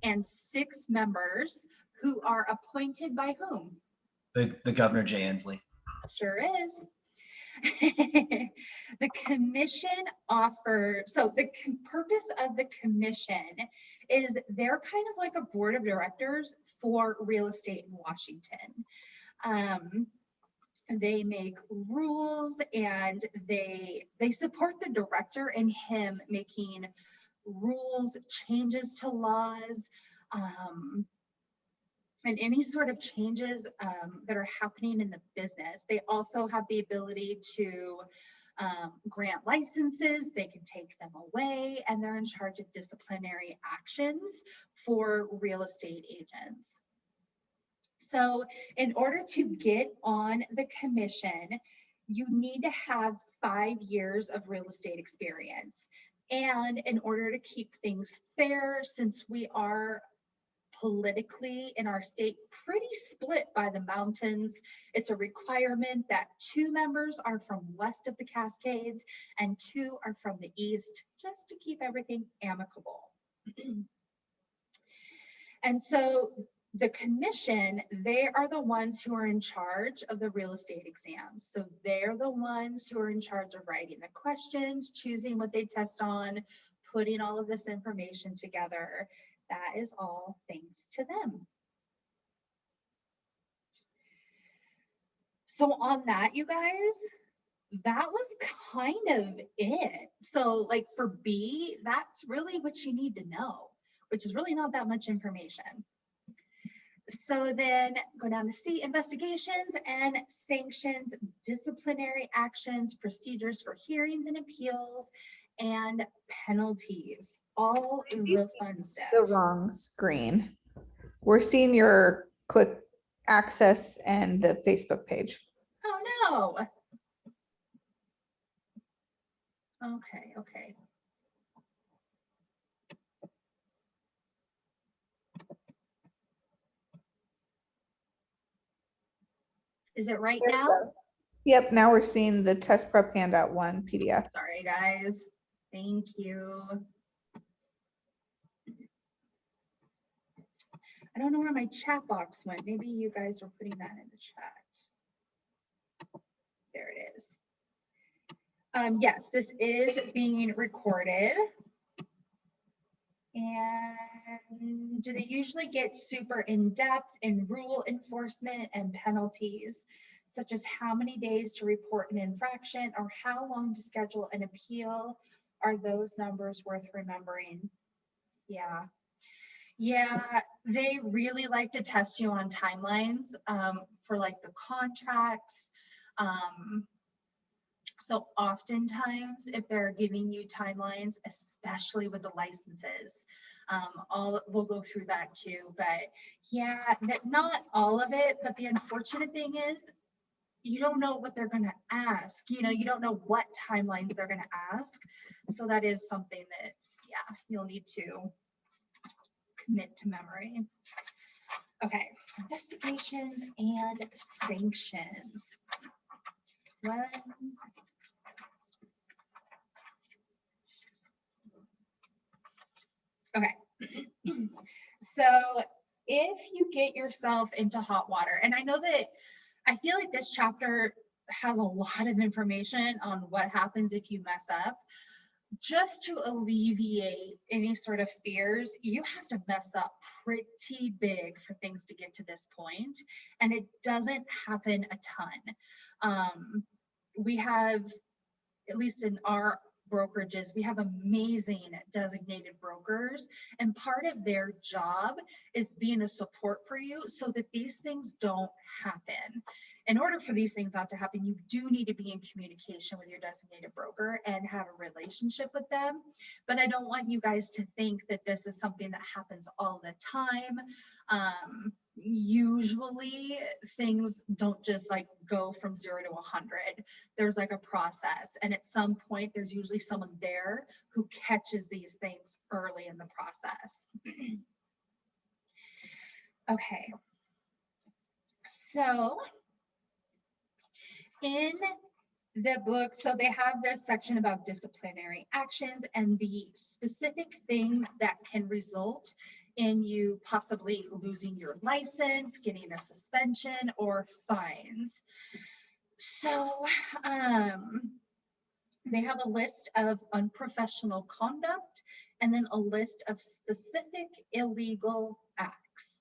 and 6 members who are appointed by whom? The Governor Jay Inslee. Sure is. The commission so the purpose of the commission is they're kind of like a board of directors for real estate in Washington. They make rules and they support the director in him making rules, changes to laws, and any sort of changes that are happening in the business. They also have the ability to grant licenses, they can take them away, and they're in charge of disciplinary actions for real estate agents. So in order to get on the commission, you need to have 5 years of real estate experience. And in order to keep things fair, since we are politically in our state pretty split by the mountains, it's a requirement that 2 members are from west of the Cascades and 2 are from the east, just to keep everything amicable. And so the commission, they are the ones who are in charge of the real estate exams. So they're the ones who are in charge of writing the questions, choosing what they test on, putting all of this information together. That is all thanks to them. So on that, you guys, that was kind of it. So like for B, that's really what you need to know, which is really not that much information. So then go down to C, investigations and sanctions, disciplinary actions, procedures for hearings and appeals, and penalties. All the fun stuff. The wrong screen. We're seeing your quick access and the Facebook page. Oh no. Okay. Is it right now? Yep, now we're seeing the test prep handout 1 PDF. Sorry, guys. Thank you. I don't know where my chat box went. Maybe you guys were putting that in the chat. There it is. Yes, this is being recorded. And do they usually get super in-depth in rule enforcement and penalties, such as how many days to report an infraction or how long to schedule an appeal? Are those numbers worth remembering? Yeah. Yeah, they really like to test you on timelines for like the contracts. So oftentimes, if they're giving you timelines, especially with the licenses, we'll go through that too. But yeah, not all of it. But the unfortunate thing is, you don't know what they're going to ask. You know, you don't know what timelines they're going to ask. So that is something that, yeah, you'll need to commit to memory. Okay, so investigations and sanctions. One second. Okay. So if you get yourself into hot water, and I know that I feel like this chapter has a lot of information on what happens if you mess up. Just to alleviate any sort of fears, you have to mess up pretty big for things to get to this point, and it doesn't happen a ton. We have, at least in our brokerages, we have amazing designated brokers, and part of their job is being a support for you so that these things don't happen. In order for these things not to happen, you do need to be in communication with your designated broker and have a relationship with them. But I don't want you guys to think that this is something that happens all the time. Usually things don't just like go from 0 to 100. There's like a process, and at some point there's usually someone there who catches these things early in the process. Okay, so in the book, so they have this section about disciplinary actions and the specific things that can result in you possibly losing your license, getting a suspension, or fines. So they have a list of unprofessional conduct and then a list of specific illegal acts.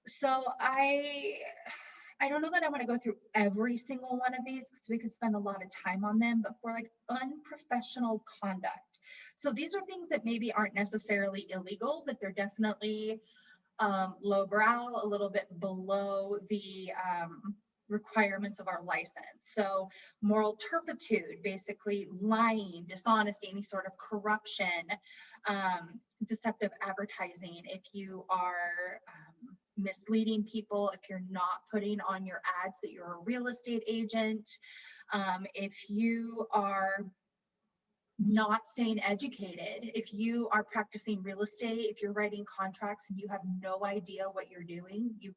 So I don't know that I want to go through every single one of these because we could spend a lot of time on them, but for like unprofessional conduct. So these are things that maybe aren't necessarily illegal, but they're definitely lowbrow, a little bit below the requirements of our license. So moral turpitude, basically lying, dishonesty, any sort of corruption, deceptive advertising. If you are misleading people, if you're not putting on your ads that you're a real estate agent, if you are not staying educated, if you are practicing real estate, if you're writing contracts and you have no idea what you're doing, you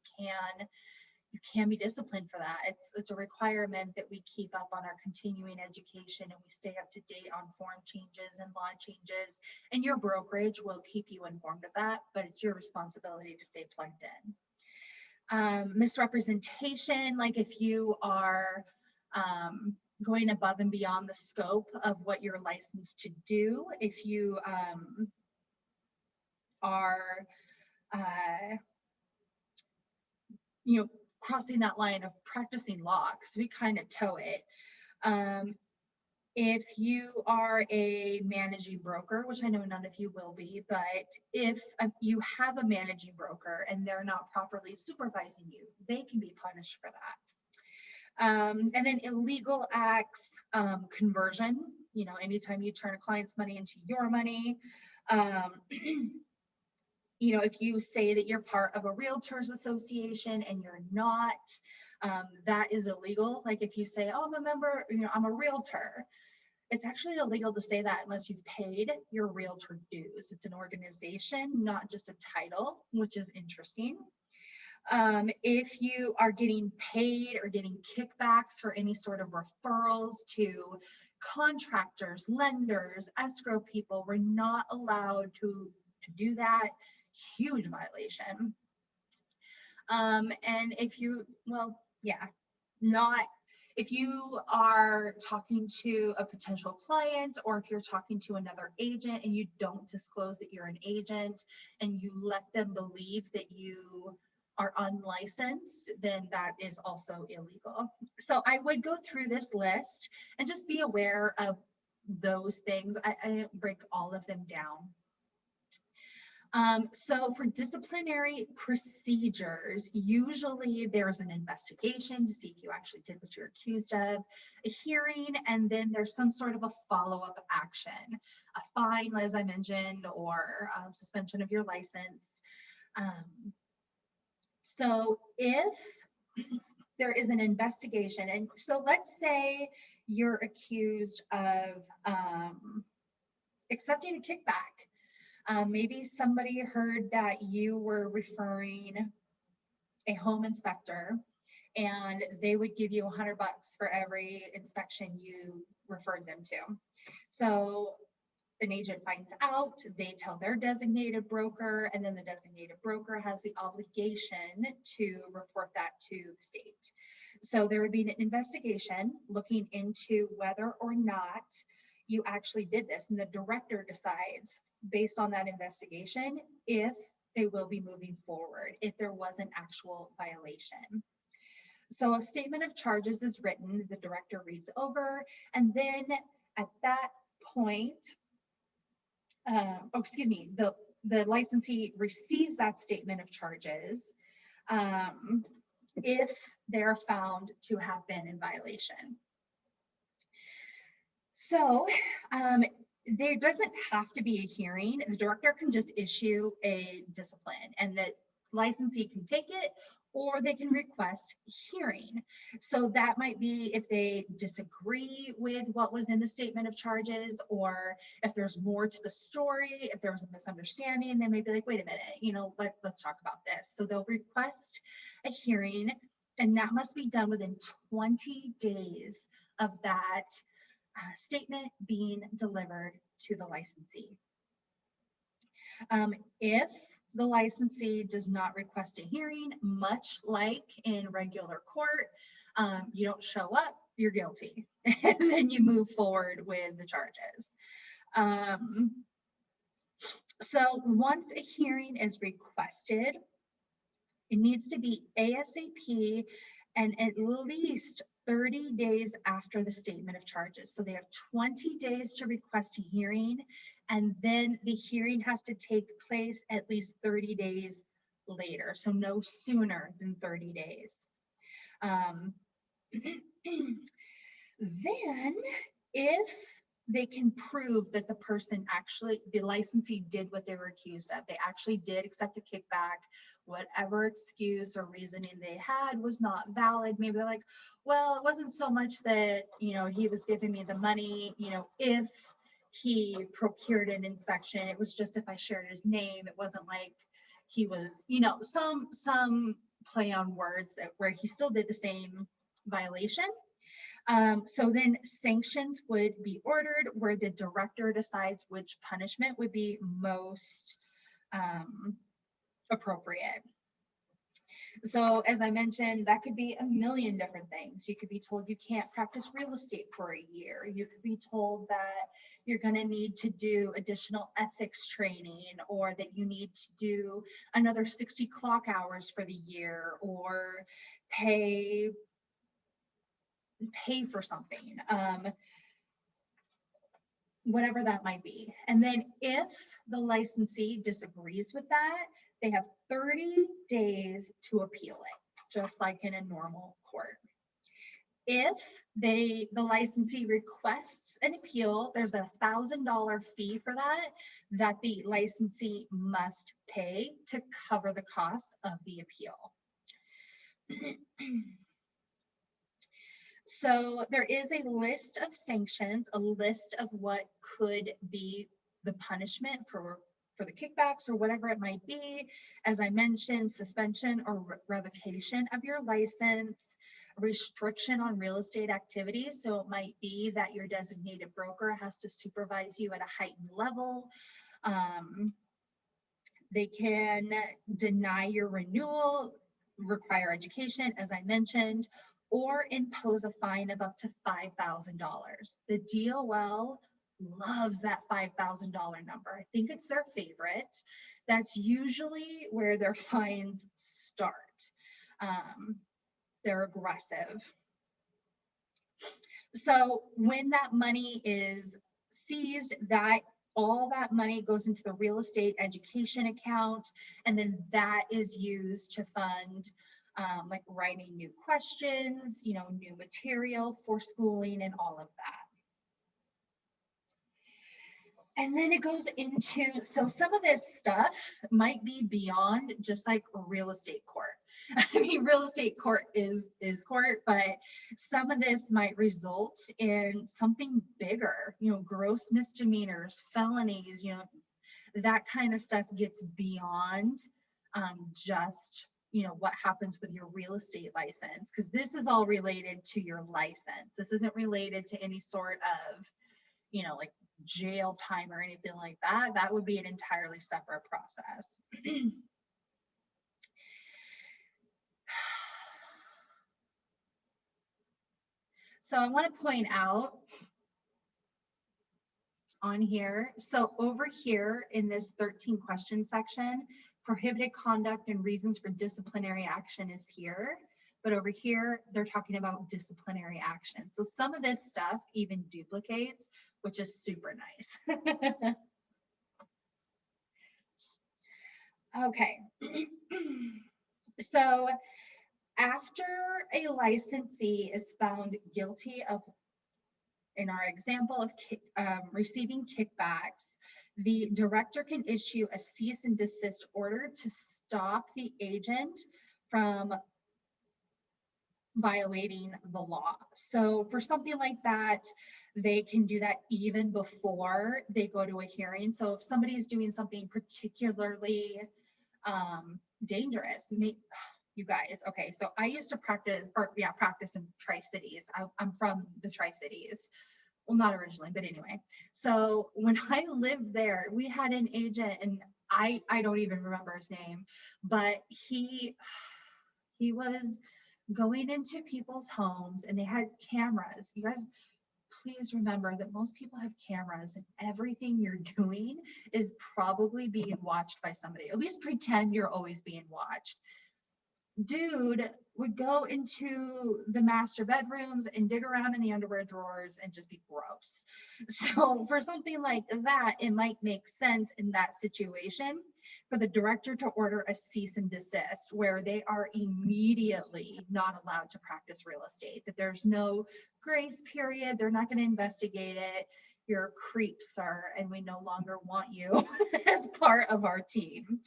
can be disciplined for that. It's a requirement that we keep up on our continuing education and we stay up to date on form changes and law changes, and your brokerage will keep you informed of that, but it's your responsibility to stay plugged in. Misrepresentation, like if you are going above and beyond the scope of what you're licensed to do, if you are crossing that line of practicing law, because we kind of toe it. If you are a managing broker, which I know none of you will be, but if you have a managing broker and they're not properly supervising you, they can be punished for that. And then illegal acts, conversion, anytime you turn a client's money into your money. If you say that you're part of a realtors association and you're not, that is illegal. Like if you say, oh, I'm a member, I'm a realtor, it's actually illegal to say that unless you've paid your realtor dues. It's an organization, not just a title, which is interesting. If you are getting paid or getting kickbacks for any sort of referrals to contractors, lenders, escrow people, we're not allowed to do that. Huge violation. And if you, If you are talking to a potential client, or if you're talking to another agent and you don't disclose that you're an agent and you let them believe that you are unlicensed, then that is also illegal. So I would go through this list and just be aware of those things. I didn't break all of them down. So for disciplinary procedures, usually there's an investigation to see if you actually did what you're accused of, a hearing, and then there's some sort of a follow-up action, a fine, as I mentioned, or suspension of your license. So if there is an investigation, and so let's say you're accused of accepting a kickback. Maybe somebody heard that you were referring a home inspector and they would give you $100 for every inspection you referred them to. So an agent finds out, they tell their designated broker, and then the designated broker has the obligation to report that to the state. So there would be an investigation looking into whether or not you actually did this, and the director decides based on that investigation if they will be moving forward, if there was an actual violation. So a statement of charges is written, the director reads over, and then at that point, the licensee receives that statement of charges if they're found to have been in violation. So there doesn't have to be a hearing. The director can just issue a discipline, and the licensee can take it, or they can request hearing. So that might be if they disagree with what was in the statement of charges, or if there's more to the story, if there was a misunderstanding, they may be like, wait a minute, you know, let's talk about this. So they'll request a hearing, and that must be done within 20 days of that statement being delivered to the licensee. If the licensee does not request a hearing, much like in regular court, you don't show up, you're guilty, and then you move forward with the charges. So once a hearing is requested, it needs to be ASAP and at least 30 days after the statement of charges. So they have 20 days to request a hearing, and then the hearing has to take place at least 30 days later. So no sooner than 30 days. Then if they can prove that the person actually, the licensee did what they were accused of, they actually did accept a kickback, whatever excuse or reasoning they had was not valid. Maybe they're like, well, it wasn't so much that, you know, he was giving me the money, you know, if he procured an inspection, it was just if I shared his name, it wasn't like he was, you know, some play on words that where he still did the same violation. So then sanctions would be ordered where the director decides which punishment would be most appropriate. So as I mentioned, that could be a million different things. You could be told you can't practice real estate for a year. You could be told that you're going to need to do additional ethics training, or that you need to do another 60 clock hours for the year, or pay for something, whatever that might be. And then if the licensee disagrees with that, they have 30 days to appeal it, just like in a normal court. If the licensee requests an appeal, there's a $1,000 fee for that the licensee must pay to cover the cost of the appeal. So there is a list of sanctions, a list of what could be the punishment for the kickbacks or whatever it might be. As I mentioned, suspension or revocation of your license, restriction on real estate activities. So it might be that your designated broker has to supervise you at a heightened level. They can deny your renewal, require education, as I mentioned, or impose a fine of up to $5,000. The DOL loves that $5,000 number. I think it's their favorite. That's usually where their fines start. They're aggressive. So when that money is seized, that all that money goes into the real estate education account, and then that is used to fund like writing new questions, you know, new material for schooling and all of that. And then it goes into, so some of this stuff might be beyond just like real estate court. I mean, real estate court is court, but some of this might result in something bigger, you know, gross misdemeanors, felonies, you know, that kind of stuff gets beyond just, you know, what happens with your real estate license, because this is all related to your license. This isn't related to any sort of, you know, like jail time or anything like that. That would be an entirely separate process. So I want to point out on here, so over here in this 13 question section, prohibited conduct and reasons for disciplinary action is here. But over here, they're talking about disciplinary action. So some of this stuff even duplicates, which is super nice. Okay. So after a licensee is found guilty of, in our example of receiving kickbacks, the director can issue a cease and desist order to stop the agent from violating the law. So for something like that, they can do that even before they go to a hearing. So if somebody is doing something particularly dangerous, you guys, okay, so I used to practice in Tri-Cities. I'm from the Tri-Cities. Well, not originally, but anyway. So when I lived there, we had an agent, and I don't even remember his name, but he was going into people's homes and they had cameras. You guys, please remember that most people have cameras, and everything you're doing is probably being watched by somebody. At least pretend you're always being watched. Dude would go into the master bedrooms and dig around in the underwear drawers and just be gross. So for something like that, it might make sense in that situation for the director to order a cease and desist, where they are immediately not allowed to practice real estate, that there's no grace period. They're not going to investigate it. You're a creep, sir, and we no longer want you as part of our team.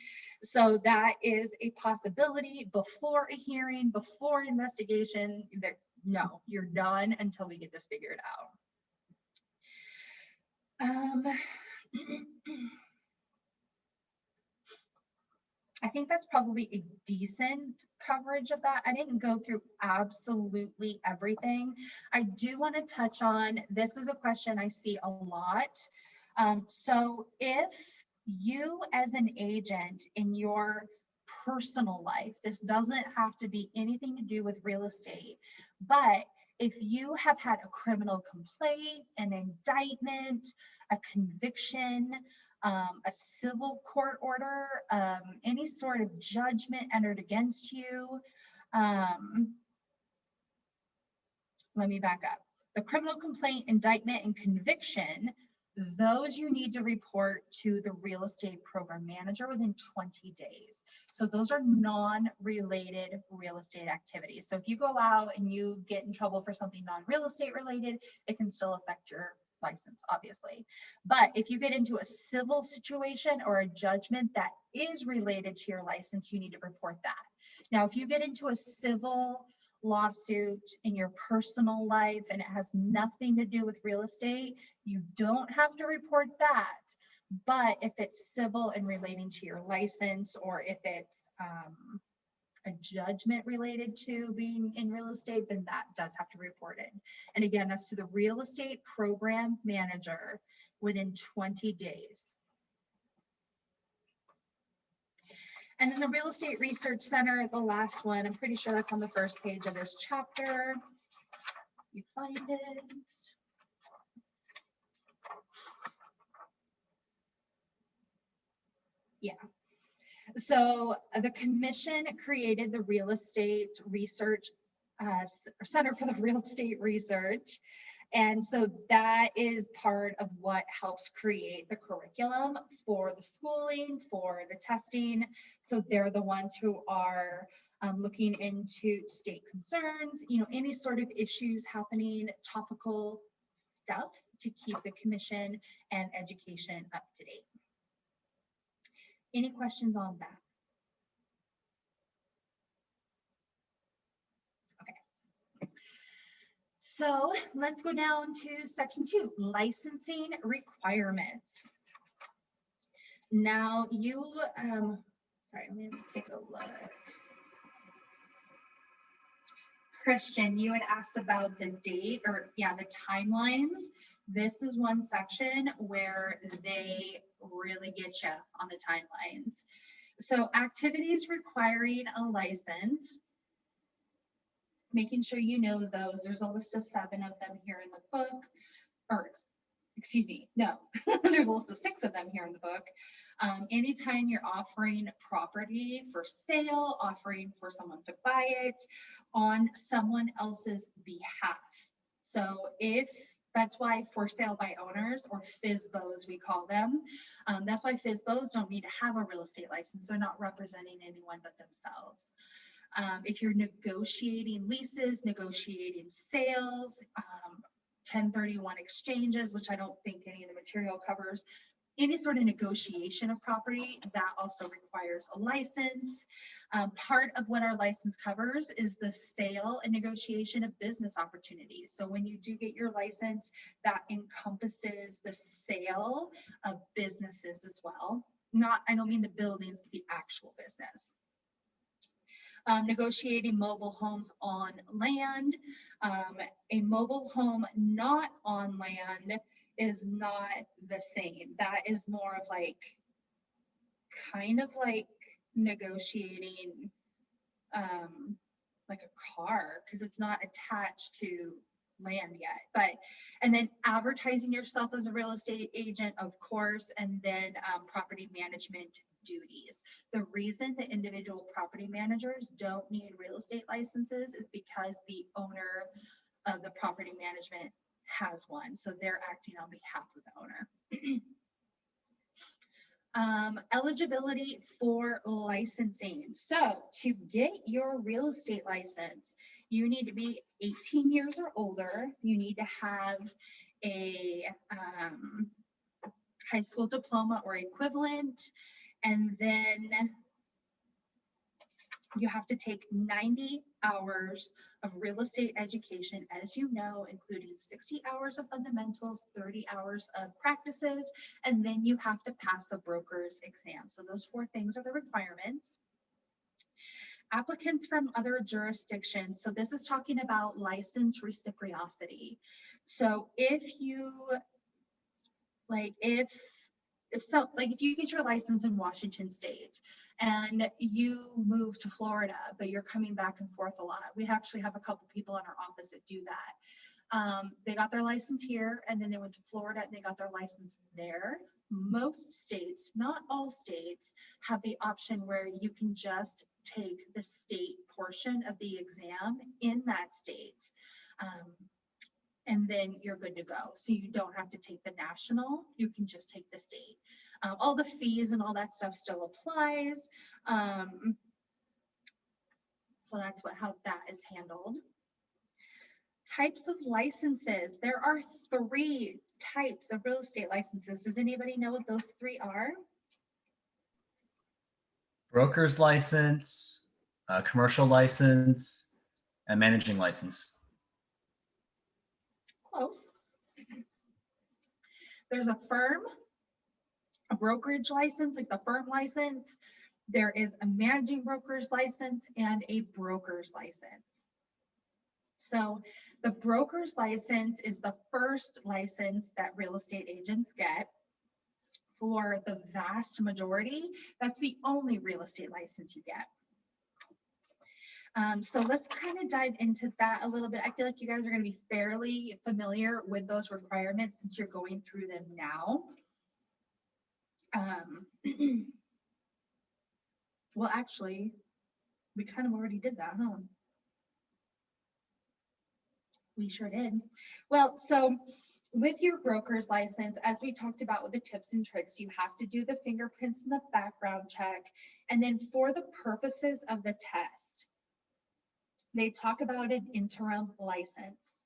So that is a possibility before a hearing, before investigation. That no, you're done until we get this figured out. I think that's probably a decent coverage of that. I didn't go through absolutely everything. I do want to touch on, this is a question I see a lot. So if you as an agent in your personal life, this doesn't have to be anything to do with real estate, but if you have had a criminal complaint, an indictment, a conviction, a civil court order, any sort of judgment entered against you. Let me back up. The criminal complaint, indictment, and conviction, those you need to report to the real estate program manager within 20 days. So those are non-related real estate activities. So if you go out and you get in trouble for something non-real estate related, it can still affect your license, obviously. But if you get into a civil situation or a judgment that is related to your license, you need to report that. Now, if you get into a civil lawsuit in your personal life and it has nothing to do with real estate, you don't have to report that. But if it's civil and relating to your license, or if it's a judgment related to being in real estate, then that does have to report it. And again, that's to the real estate program manager within 20 days. And then the Real Estate Research Center, the last one, I'm pretty sure that's on the first page of this chapter. You find it. Yeah. So the commission created the Real Estate Research Center for the Real Estate Research. And so that is part of what helps create the curriculum for the schooling, for the testing. So they're the ones who are looking into state concerns, you know, any sort of issues happening, topical stuff to keep the commission and education up to date. Any questions on that? So let's go down to section 2, licensing requirements. Now you, sorry, let me take a look. Christian, you had asked about the date or yeah, the timelines. This is one section where they really get you on the timelines. So activities requiring a license, making sure you know those. There's a list of 7 of them here in the book, or excuse me, no, there's a list of 6 of them here in the book. Anytime you're offering property for sale, offering for someone to buy it on someone else's behalf. So if that's why for sale by owners, or FSBOs we call them, that's why FSBOs don't need to have a real estate license. They're not representing anyone but themselves. If you're negotiating leases, negotiating sales, 1031 exchanges, which I don't think any of the material covers, any sort of negotiation of property, that also requires a license. Part of what our license covers is the sale and negotiation of business opportunities. So when you do get your license, that encompasses the sale of businesses as well. I don't mean the buildings, but the actual business. Negotiating mobile homes on land. A mobile home not on land is not the same. That is more of like, kind of like negotiating like a car, because it's not attached to land yet. But, and then advertising yourself as a real estate agent, of course, and then property management duties. The reason the individual property managers don't need real estate licenses is because the owner of the property management has one. So they're acting on behalf of the owner. Eligibility for licensing. So to get your real estate license, you need to be 18 years or older. You need to have a high school diploma or equivalent. And then you have to take 90 hours of real estate education, as you know, including 60 hours of fundamentals, 30 hours of practices, and then you have to pass the broker's exam. So those 4 things are the requirements. Applicants from other jurisdictions. So this is talking about license reciprocity. So if you, like, if you get your license in Washington State and you move to Florida, but you're coming back and forth a lot. We actually have a couple people in our office that do that. They got their license here and then they went to Florida and they got their license there. Most states, not all states, have the option where you can just take the state portion of the exam in that state. And then you're good to go. So you don't have to take the national, you can just take the state. All the fees and all that stuff still applies. So that's how that is handled. Types of licenses. There are 3 types of real estate licenses. Does anybody know what those 3 are? Broker's license, commercial license, and managing license. Close. There's a firm, a brokerage license, like the firm license. There is a managing broker's license and a broker's license. So the broker's license is the first license that real estate agents get for the vast majority, that's the only real estate license you get. So let's kind of dive into that a little bit. I feel like you guys are going to be fairly familiar with those requirements since you're going through them now. Well, actually, we kind of already did that, huh? We sure did. Well, so with your broker's license, as we talked about with the tips and tricks, you have to do the fingerprints and the background check. And then for the purposes of the test, they talk about an interim license.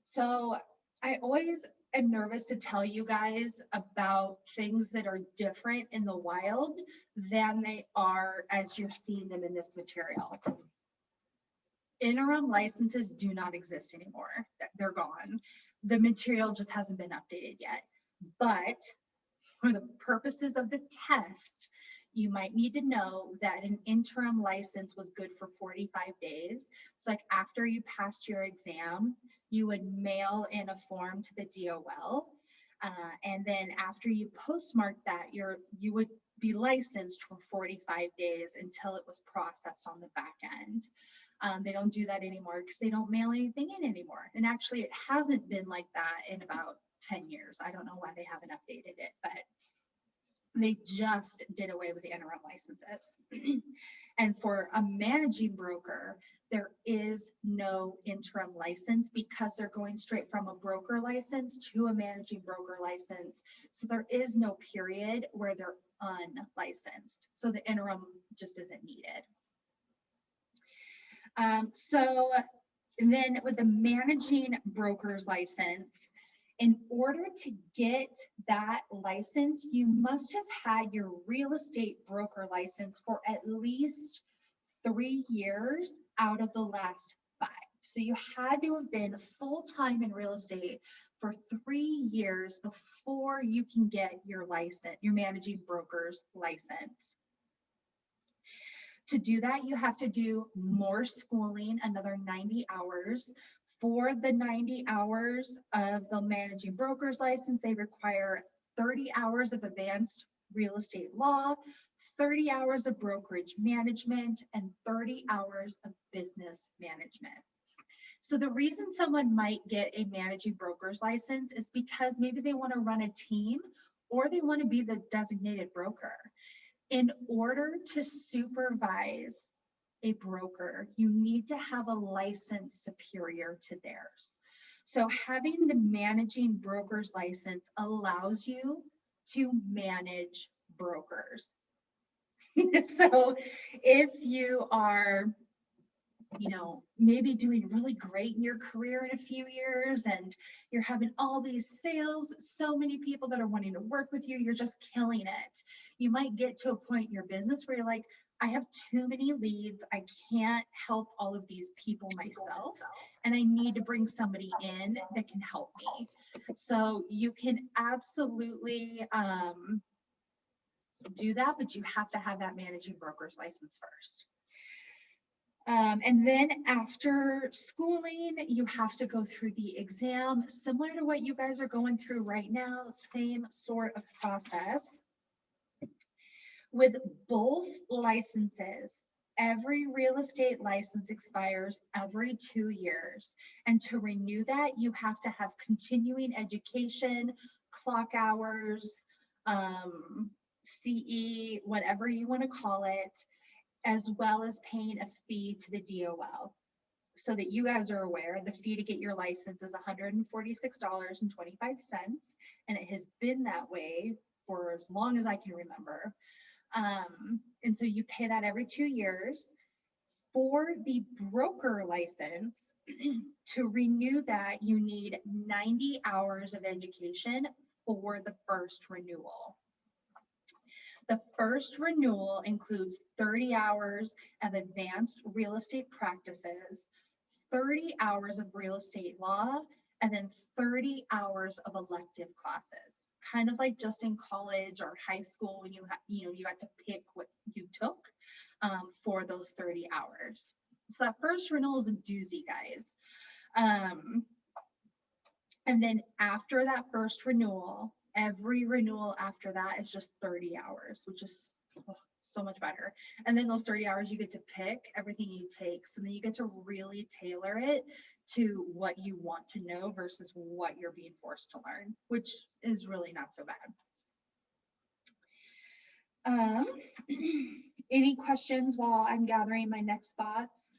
So I always am nervous to tell you guys about things that are different in the wild than they are as you're seeing them in this material. Interim licenses do not exist anymore. They're gone. The material just hasn't been updated yet. But for the purposes of the test, you might need to know that an interim license was good for 45 days. So like after you passed your exam, you would mail in a form to the DOL. And then after you postmarked that, you would be licensed for 45 days until it was processed on the back end. They don't do that anymore because they don't mail anything in anymore. And actually it hasn't been like that in about 10 years. I don't know why they haven't updated it, but they just did away with the interim licenses. And for a managing broker, there is no interim license because they're going straight from a broker license to a managing broker license. So there is no period where they're unlicensed. So the interim just isn't needed. So then with the managing broker's license, in order to get that license, you must have had your real estate broker license for at least 3 years out of the last 5. So you had to have been full-time in real estate for 3 years before you can get your license, your managing broker's license. To do that, you have to do more schooling, another 90 hours. For the 90 hours of the managing broker's license, they require 30 hours of advanced real estate law, 30 hours of brokerage management, and 30 hours of business management. So the reason someone might get a managing broker's license is because maybe they want to run a team or they want to be the designated broker. In order to supervise a broker, you need to have a license superior to theirs. So having the managing broker's license allows you to manage brokers. So if you are, maybe doing really great in your career in a few years and you're having all these sales, so many people that are wanting to work with you, you're just killing it. You might get to a point in your business where you're like, I have too many leads. I can't help all of these people myself, and I need to bring somebody in that can help me. So you can absolutely do that, but you have to have that managing broker's license first. And then after schooling, you have to go through the exam, similar to what you guys are going through right now, same sort of process. With both licenses, every real estate license expires every 2 years. And to renew that, you have to have continuing education, clock hours, CE, whatever you want to call it, as well as paying a fee to the DOL. So that you guys are aware, the fee to get your license is $146.25, and it has been that way for as long as I can remember. And so you pay that every 2 years. For the broker license, to renew that, you need 90 hours of education for the first renewal. The first renewal includes 30 hours of advanced real estate practices, 30 hours of real estate law, and then 30 hours of elective classes. Kind of like just in college or high school when you got to pick what you took for those 30 hours. So that first renewal is a doozy, guys. And then after that first renewal, every renewal after that is just 30 hours, which is so much better. And then those 30 hours, you get to pick everything you take. So then you get to really tailor it to what you want to know versus what you're being forced to learn, which is really not so bad. Any questions while I'm gathering my next thoughts?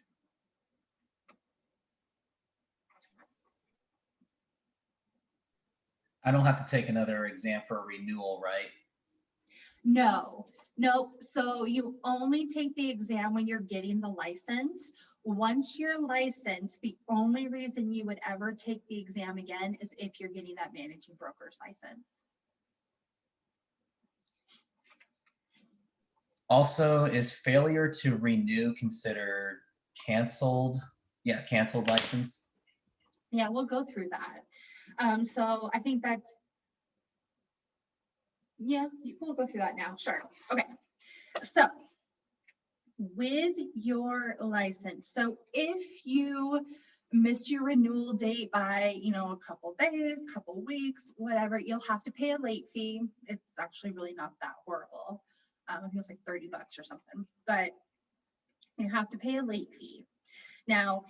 I don't have to take another exam for a renewal, right? No, so you only take the exam when you're getting the license. Once you're licensed, the only reason you would ever take the exam again is if you're getting that managing broker's license. Also, is failure to renew considered canceled? Yeah, canceled license. Yeah, we'll go through that. So I think that's, yeah, we'll go through that now. Sure. Okay. So with your license, so if you miss your renewal date by, a couple days, couple weeks, whatever, you'll have to pay a late fee. It's actually really not that horrible. I think it's like $30 or something, but you have to pay a late fee. Now,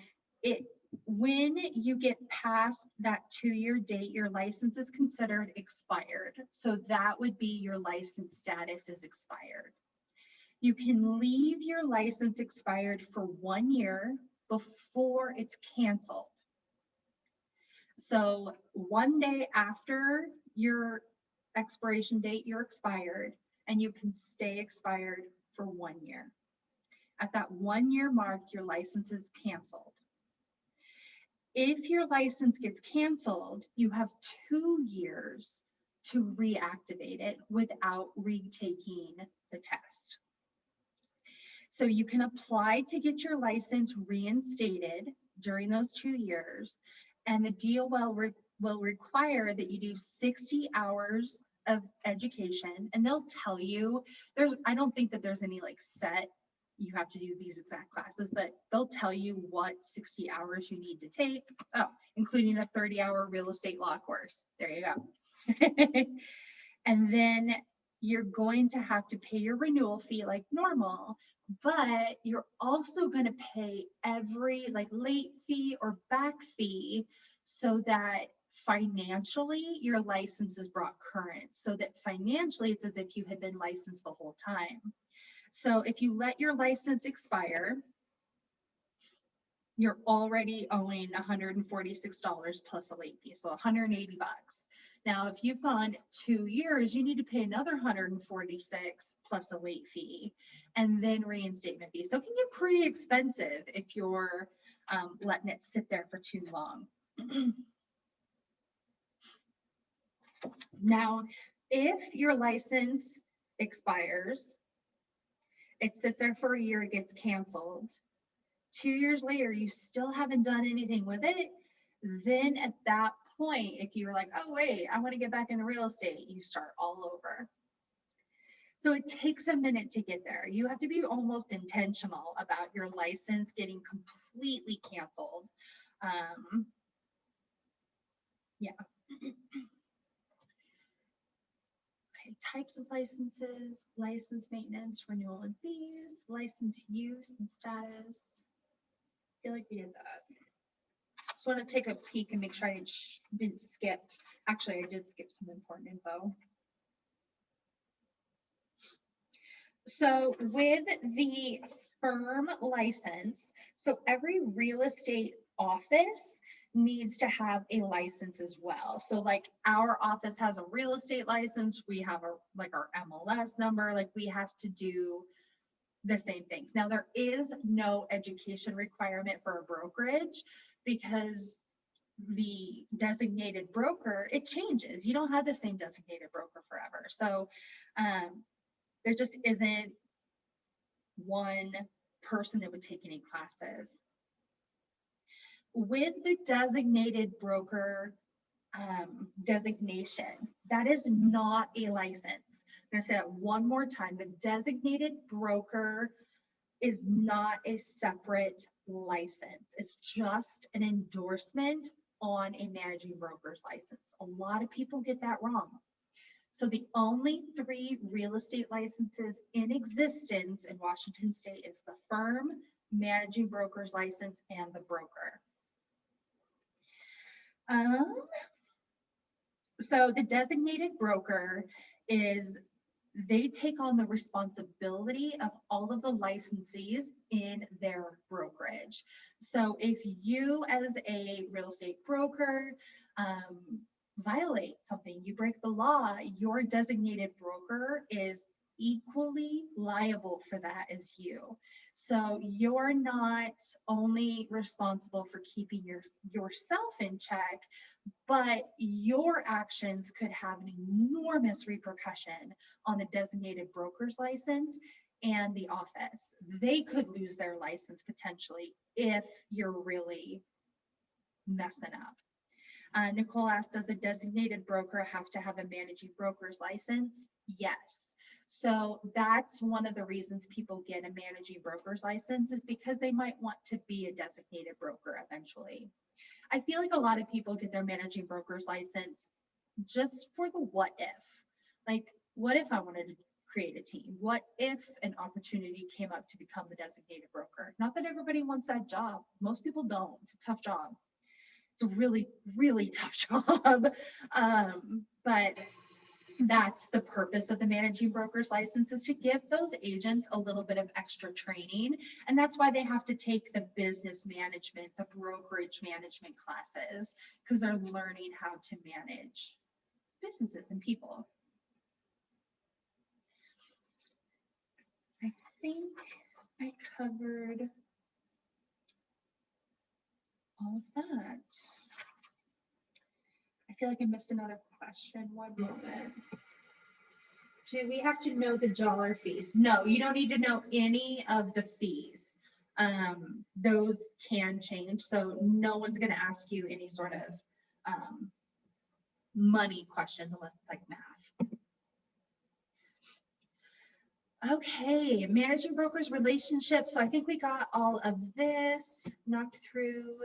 when you get past that 2-year date, your license is considered expired. So that would be your license status is expired. You can leave your license expired for 1 year before it's canceled. So 1 day after your expiration date, you're expired, and you can stay expired for 1 year. At that 1 year mark, your license is canceled. If your license gets canceled, you have 2 years to reactivate it without retaking the test. So you can apply to get your license reinstated during those 2 years, and the DOL will require that you do 60 hours of education, and they'll tell you, I don't think that there's any like set, you have to do these exact classes, but they'll tell you what 60 hours you need to take, including a 30-hour real estate law course. There you go. And then you're going to have to pay your renewal fee like normal, but you're also going to pay every like late fee or back fee so that financially your license is brought current, so that financially it's as if you had been licensed the whole time. So if you let your license expire, you're already owing $146 plus a late fee, so $180. Now, if you've gone 2 years, you need to pay another $146 plus a late fee and then reinstatement fee. So it can get pretty expensive if you're letting it sit there for too long. Now, if your license expires, it sits there for a year, it gets canceled. 2 years later, you still haven't done anything with it. Then at that point, if you're like, oh, wait, I want to get back into real estate, you start all over. So it takes a minute to get there. You have to be almost intentional about your license getting completely canceled. Yeah. Okay, types of licenses, license maintenance, renewal and fees, license use and status. I feel like we did that. Just want to take a peek and make sure I didn't skip. Actually, I did skip some important info. So with the firm license, so every real estate office needs to have a license as well. So like our office has a real estate license, we have our MLS number, like we have to do the same things. Now there is no education requirement for a brokerage because the designated broker, it changes. You don't have the same designated broker forever. So there just isn't one person that would take any classes. With the designated broker designation, that is not a license. I'm going to say that one more time. The designated broker is not a separate license. It's just an endorsement on a managing broker's license. A lot of people get that wrong. So the only 3 real estate licenses in existence in Washington State is the firm, managing broker's license, and the broker. So the designated broker is, they take on the responsibility of all of the licensees in their brokerage. So if you as a real estate broker violate something, you break the law, your designated broker is equally liable for that as you. So you're not only responsible for keeping yourself in check, but your actions could have an enormous repercussion on the designated broker's license and the office. They could lose their license potentially if you're really messing up. Nicole asked, does a designated broker have to have a managing broker's license? Yes. So that's one of the reasons people get a managing broker's license, is because they might want to be a designated broker eventually. I feel like a lot of people get their managing broker's license just for the what if. Like, what if I wanted to create a team? What if an opportunity came up to become the designated broker? Not that everybody wants that job. Most people don't. It's a tough job. It's a really, really tough job. But that's the purpose of the managing broker's license, is to give those agents a little bit of extra training. And that's why they have to take the business management, the brokerage management classes, because they're learning how to manage businesses and people. I think I covered all of that. I feel like I missed another question. One moment. Do we have to know the dollar fees? No, you don't need to know any of the fees. Those can change. So no one's going to ask you any sort of money questions unless it's like math. Okay, managing brokers relationships. So I think we got all of this, knocked through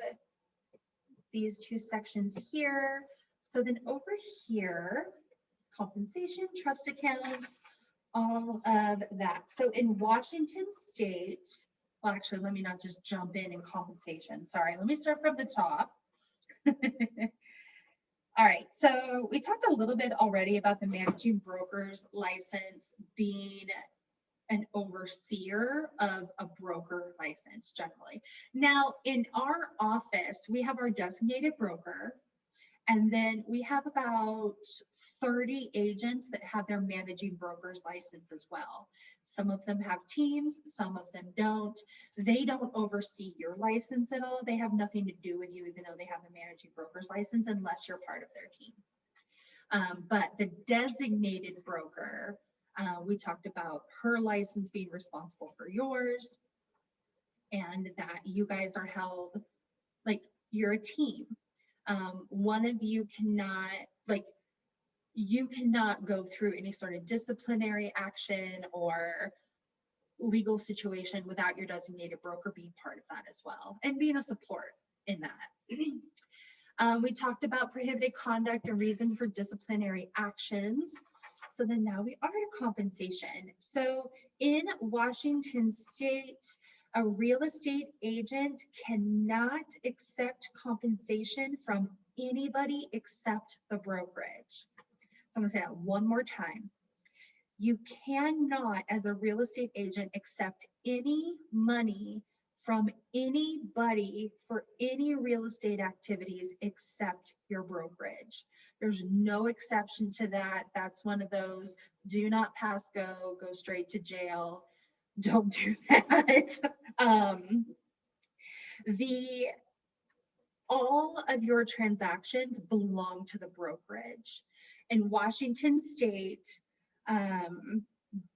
these 2 sections here. So then over here, compensation, trust accounts, all of that. So in Washington State, well, actually, let me not just jump in compensation. Sorry, let me start from the top. All right, so we talked a little bit already about the managing broker's license being an overseer of a broker license generally. Now, in our office, we have our designated broker, and then we have about 30 agents that have their managing broker's license as well. Some of them have teams, some of them don't. They don't oversee your license at all. They have nothing to do with you, even though they have a managing broker's license, unless you're part of their team. But the designated broker, we talked about her license being responsible for yours, and that you guys are held like you're a team. One of you cannot, like, you cannot go through any sort of disciplinary action or legal situation without your designated broker being part of that as well, and being a support in that. We talked about prohibited conduct and reason for disciplinary actions. So then now we are to compensation. So in Washington State, a real estate agent cannot accept compensation from anybody except the brokerage. So I'm gonna say that one more time. You cannot, as a real estate agent, accept any money from anybody for any real estate activities except your brokerage. There's no exception to that. That's one of those do not pass go, go straight to jail. Don't do that. All of your transactions belong to the brokerage. In Washington State,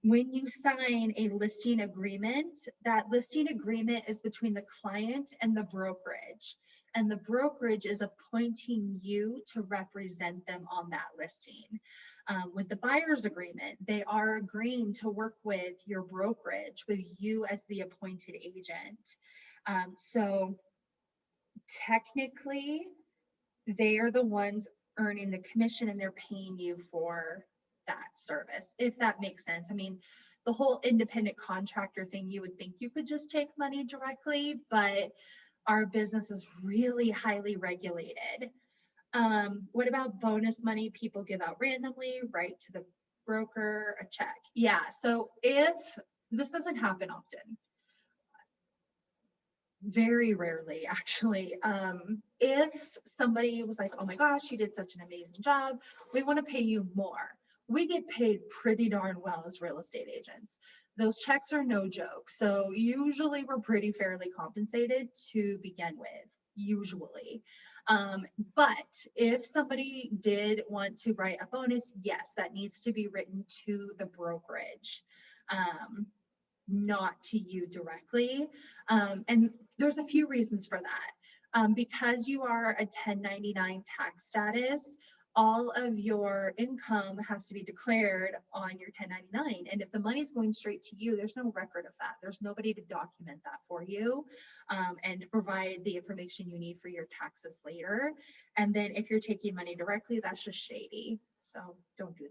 when you sign a listing agreement, that listing agreement is between the client and the brokerage. And the brokerage is appointing you to represent them on that listing. With the buyer's agreement, they are agreeing to work with your brokerage, with you as the appointed agent. So technically, they are the ones earning the commission, and they're paying you for that service, if that makes sense. I mean, the whole independent contractor thing, you would think you could just take money directly, but our business is really highly regulated. What about bonus money people give out randomly, right to the broker, a check? Yeah, so if this doesn't happen often, very rarely actually, if somebody was like, oh my gosh, you did such an amazing job, we want to pay you more. We get paid pretty darn well as real estate agents. Those checks are no joke. So usually we're pretty fairly compensated to begin with, usually. But if somebody did want to write a bonus, yes, that needs to be written to the brokerage, not to you directly. And there's a few reasons for that. Because you are a 1099 tax status, all of your income has to be declared on your 1099. And if the money's going straight to you, there's no record of that. There's nobody to document that for you, and provide the information you need for your taxes later. And then if you're taking money directly, that's just shady. So don't do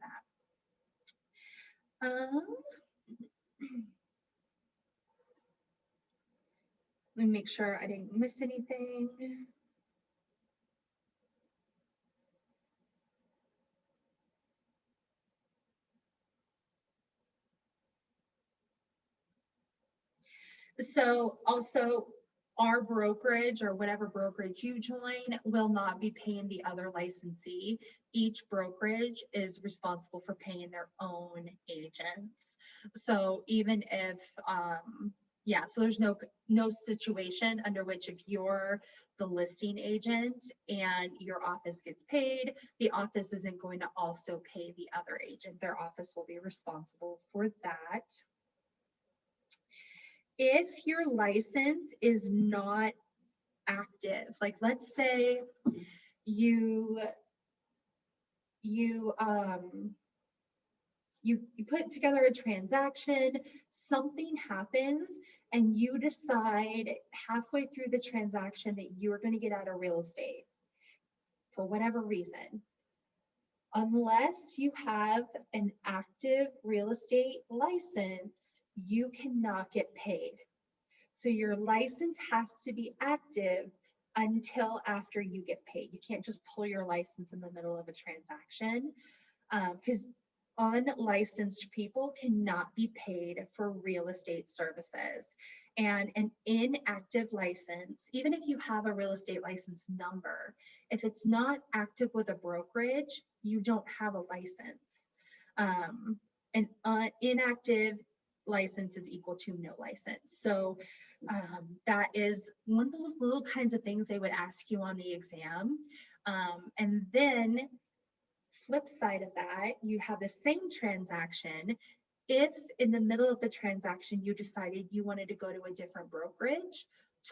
that. Let me make sure I didn't miss anything. So also, our brokerage or whatever brokerage you join will not be paying the other licensee. Each brokerage is responsible for paying their own agents. So even if, yeah, so there's no situation under which if you're the listing agent and your office gets paid, the office isn't going to also pay the other agent. Their office will be responsible for that. If your license is not active, like let's say you put together a transaction, something happens, and you decide halfway through the transaction that you're going to get out of real estate for whatever reason, unless you have an active real estate license, you cannot get paid. So your license has to be active until after you get paid. You can't just pull your license in the middle of a transaction, because unlicensed people cannot be paid for real estate services. And an inactive license, even if you have a real estate license number, if it's not active with a brokerage, you don't have a license. An inactive license is equal to no license. So that is one of those little kinds of things they would ask you on the exam. And then flip side of that, you have the same transaction. If in the middle of the transaction you decided you wanted to go to a different brokerage,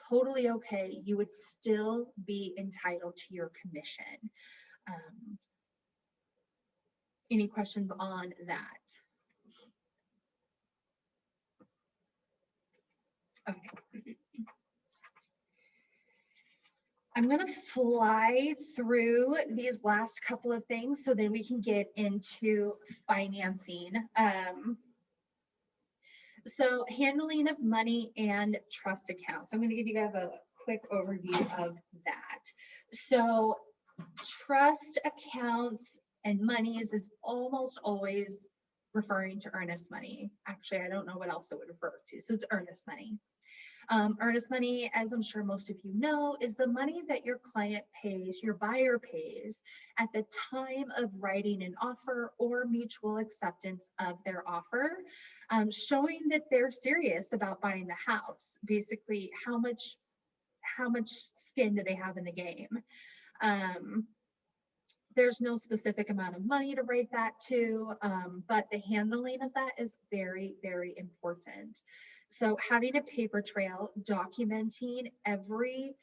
totally okay. You would still be entitled to your commission. Any questions on that? Okay. I'm going to fly through these last couple of things so then we can get into financing. So handling of money and trust accounts. I'm going to give you guys a quick overview of that. So trust accounts and monies is almost always referring to earnest money. Actually, I don't know what else it would refer to. So it's earnest money. Earnest money, as I'm sure most of you know, is the money that your client pays, your buyer pays at the time of writing an offer or mutual acceptance of their offer, showing that they're serious about buying the house. Basically, how much skin do they have in the game? There's no specific amount of money to write that to, but the handling of that is very, very important. So having a paper trail documenting every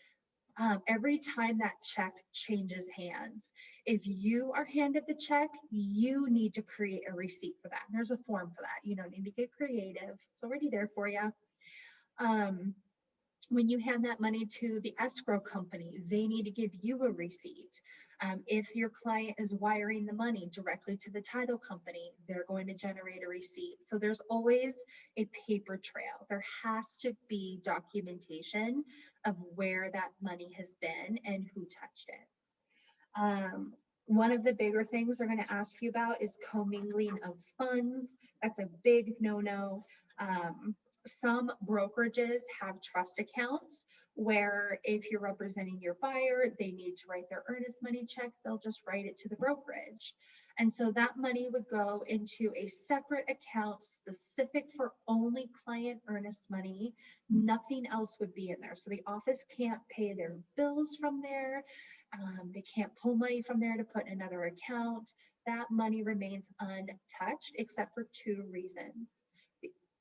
time that check changes hands. If you are handed the check, you need to create a receipt for that. And there's a form for that. You don't need to get creative. It's already there for you. When you hand that money to the escrow company, they need to give you a receipt. If your client is wiring the money directly to the title company, they're going to generate a receipt. So there's always a paper trail. There has to be documentation of where that money has been and who touched it. One of the bigger things they're going to ask you about is commingling of funds. That's a big no-no. Some brokerages have trust accounts where if you're representing your buyer, they need to write their earnest money check, they'll just write it to the brokerage. And so that money would go into a separate account specific for only client earnest money. Nothing else would be in there. So the office can't pay their bills from there. They can't pull money from there to put in another account. That money remains untouched except for 2 reasons.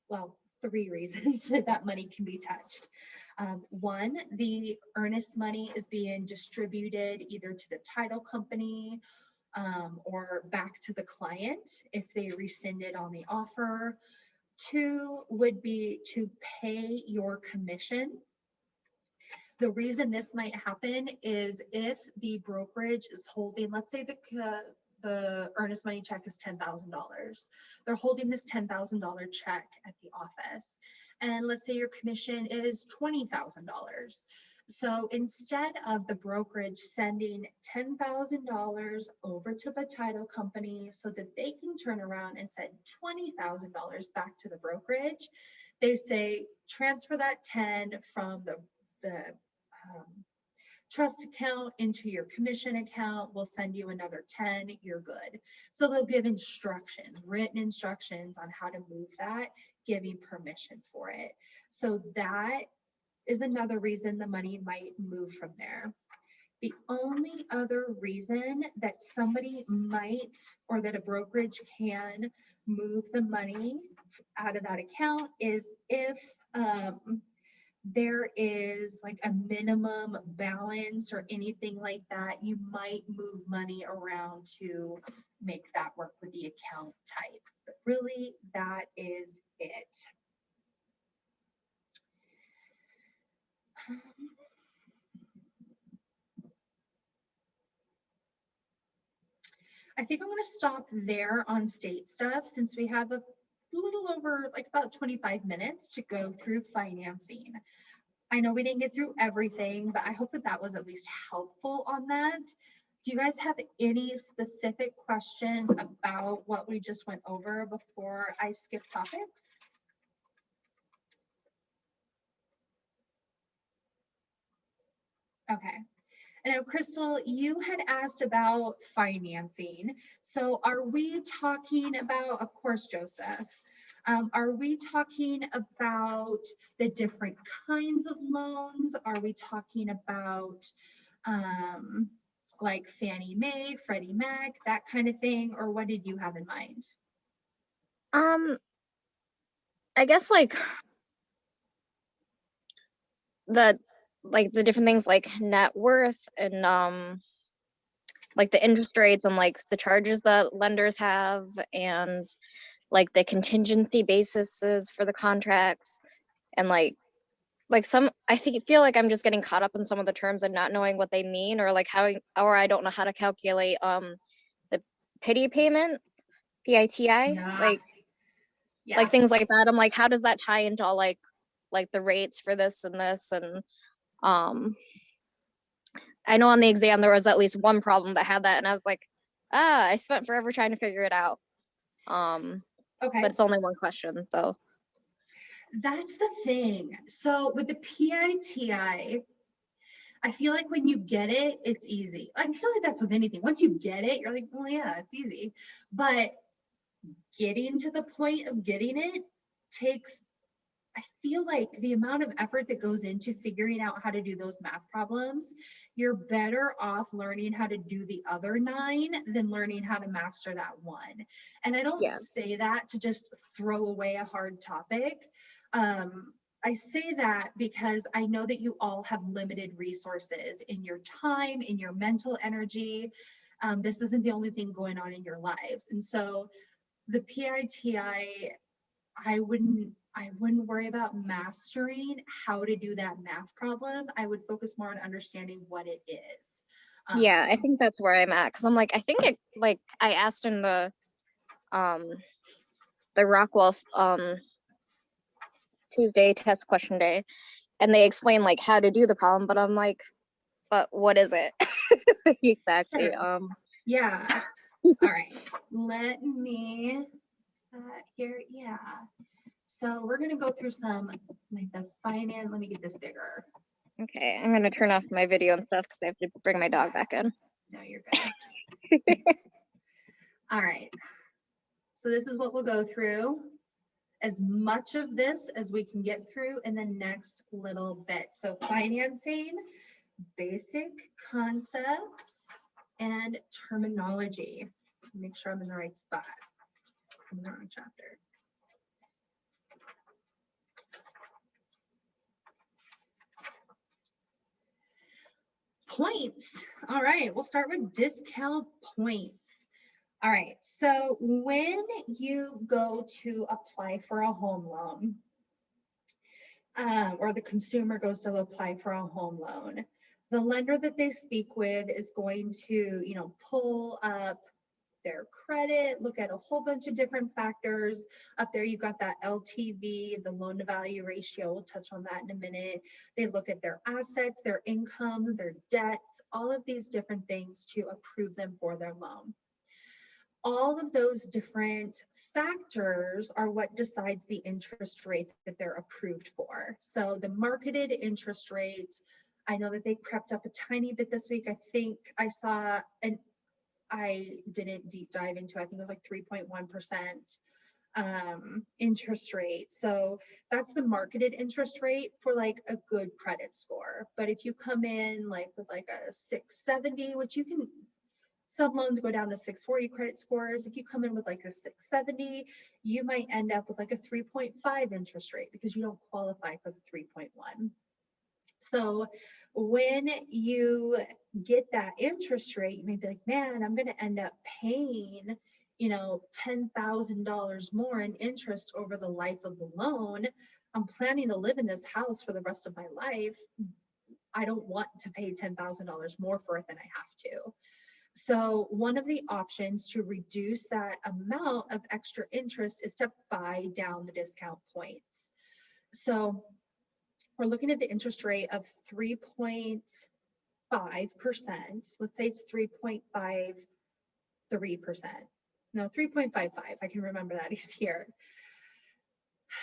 Well, 3 reasons that that money can be touched. 1, the earnest money is being distributed either to the title company or back to the client if they rescinded on the offer. 2 would be to pay your commission. The reason this might happen is if the brokerage is holding, let's say the earnest money check is $10,000. They're holding this $10,000 check at the office. And let's say your commission is $20,000. So instead of the brokerage sending $10,000 over to the title company so that they can turn around and send $20,000 back to the brokerage, they say transfer that 10 from the trust account into your commission account. We'll send you another 10, you're good. So they'll give instructions, written instructions on how to move that, giving permission for it. So that is another reason the money might move from there. The only other reason that somebody might, or that a brokerage can move the money out of that account is if there is like a minimum balance or anything like that, you might move money around to make that work with the account type. But really, that is it. I think I'm going to stop there on state stuff since we have a little over like about 25 minutes to go through financing. I know we didn't get through everything, but I hope that that was at least helpful on that. Do you guys have any specific questions about what we just went over before I skip topics? Okay. And now, Crystal, you had asked about financing. So are we talking about, of course, Joseph, are we talking about the different kinds of loans? Are we talking about like Fannie Mae, Freddie Mac, that kind of thing? Or what did you have in mind? I guess like the different things like net worth and like the interest rates and like the charges that lenders have and like the contingency bases for the contracts and like some I feel like I'm just getting caught up in some of the terms and not knowing what they mean or like how or I don't know how to calculate the pity payment, PITI, Yeah. like things like that. I'm like, how does that tie into all like the rates for this and I know on the exam there was at least one problem that had that and I was like, I spent forever trying to figure it out. Okay. But it's only one question, so. That's the thing. So with the PITI, I feel like when you get it, it's easy. I feel like that's with anything. Once you get it, you're like, well, yeah, it's easy. But getting to the point of getting it takes, I feel like the amount of effort that goes into figuring out how to do those math problems, you're better off learning how to do the other 9 than learning how to master that one. And I don't say that to just throw away a hard topic. I say that because I know that you all have limited resources in your time, in your mental energy. This isn't the only thing going on in your lives. And so the PITI, I wouldn't I wouldn't worry about mastering how to do that math problem. I would focus more on understanding what it is. Yeah, I Um, think that's where I'm at because I'm like, I think it like I asked in um the Rockwell Tuesday test question day, and they explained like how to do the problem, but I'm like, but what is it exactly? Sure. Yeah. All right. Let me set here. Yeah. So we're gonna go through some like the finance. Let me get this bigger. Okay, I'm gonna turn off my video and stuff because I have to bring my dog back in. No, you're good. All right. So this is what we'll go through. As much of this as we can get through in the next little bit. So financing, basic concepts, and terminology. Make sure I'm in the right spot. I'm in the wrong chapter. Points. All right, we'll start with discount points. All right, so when you go to apply for a home loan, or the consumer goes to apply for a home loan, the lender that they speak with is going to, pull up their credit, look at a whole bunch of different factors. Up there, you've got that LTV, the loan to value ratio. We'll touch on that in a minute. They look at their assets, their income, their debts, all of these different things to approve them for their loan. All of those different factors are what decides the interest rate that they're approved for. So the marketed interest rate, I know that they crept up a tiny bit this week. I think I saw, and I didn't deep dive into, I think it was like 3.1% interest rate. So that's the marketed interest rate for like a good credit score. But if you come in like with like a 670, which you can, some loans go down to 640 credit scores. If you come in with like a 670, you might end up with like a 3.5 interest rate because you don't qualify for the 3.1. So when you get that interest rate, you may be like, man, I'm going to end up paying, $10,000 more in interest over the life of the loan. I'm planning to live in this house for the rest of my life. I don't want to pay $10,000 more for it than I have to. So one of the options to reduce that amount of extra interest is to buy down the discount points. So we're looking at the interest rate of 3.5%. Let's say it's 3.53%. No, 3.55. I can remember that easier.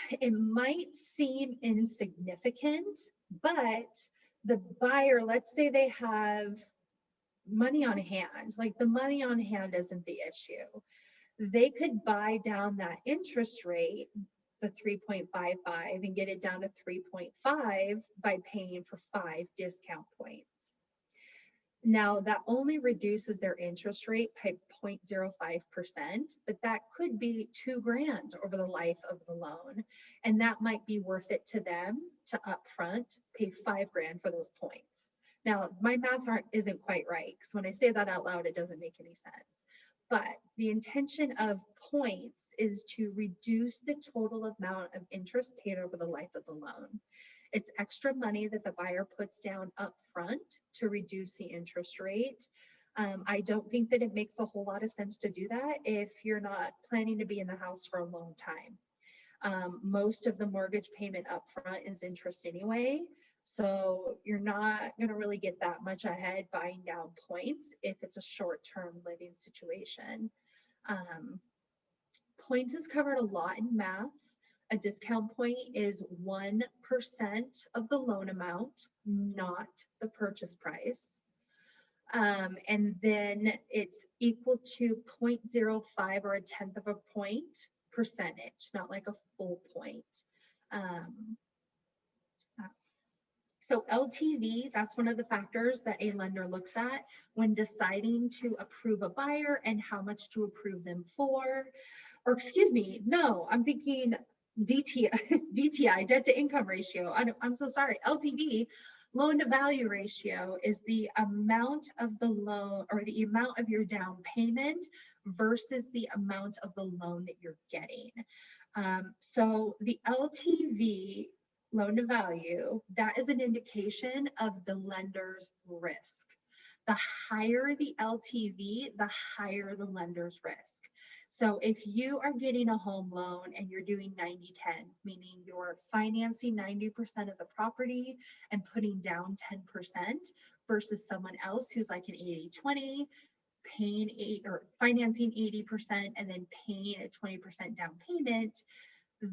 It might seem insignificant, but the buyer, let's say they have money on hand, like the money on hand isn't the issue. They could buy down that interest rate, the 3.55, and get it down to 3.5 by paying for 5 discount points. Now that only reduces their interest rate by 0.05%, but that could be $2,000 over the life of the loan. And that might be worth it to them to upfront pay $5,000 for those points. Now my math isn't quite right, because when I say that out loud, it doesn't make any sense. But the intention of points is to reduce the total amount of interest paid over the life of the loan. It's extra money that the buyer puts down up front to reduce the interest rate. I don't think that it makes a whole lot of sense to do that if you're not planning to be in the house for a long time. Most of the mortgage payment up front is interest anyway. So you're not going to really get that much ahead buying down points if it's a short-term living situation. Points is covered a lot in math. A discount point is 1% of the loan amount, not the purchase price. And then it's equal to 0.05 or a tenth of a point percentage, not like a full point. So LTV, that's one of the factors that a lender looks at when deciding to approve a buyer and how much to approve them for. Or excuse me, no, I'm thinking DTI, debt to income ratio. I'm so sorry. LTV, loan to value ratio, is the amount of the loan or the amount of your down payment versus the amount of the loan that you're getting. So the LTV, loan to value, that is an indication of the lender's risk. The higher the LTV, the higher the lender's risk. So if you are getting a home loan and you're doing 90-10, meaning you're financing 90% of the property and putting down 10% versus someone else who's like an 80-20, paying financing 80% and then paying a 20% down payment,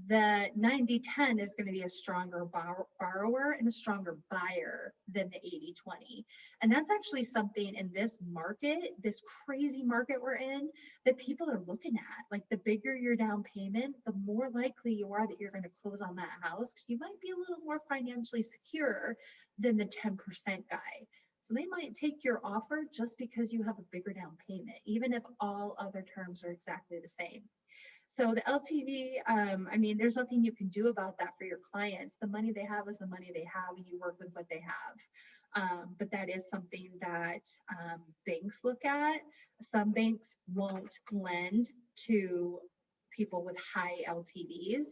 the 90-10 is going to be a stronger borrower and a stronger buyer than the 80-20. And that's actually something in this market, this crazy market we're in, that people are looking at. Like, the bigger your down payment, the more likely you are that you're going to close on that house, because you might be a little more financially secure than the 10% guy. So they might take your offer just because you have a bigger down payment, even if all other terms are exactly the same. So the LTV, I mean, there's nothing you can do about that for your clients. The money they have is the money they have, and you work with what they have. But that is something that banks look at. Some banks won't lend to people with high LTVs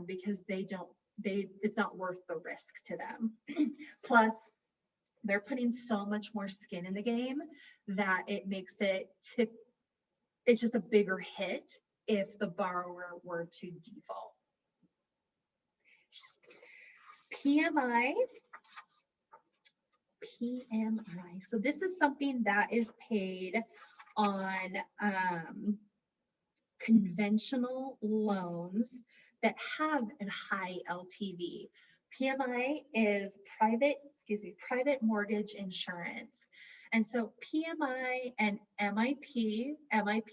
because it's not worth the risk to them. Plus, they're putting so much more skin in the game that it makes it's just a bigger hit if the borrower were to default. PMI. So this is something that is paid on conventional loans that have a high LTV. PMI is private mortgage insurance. And so PMI and MIP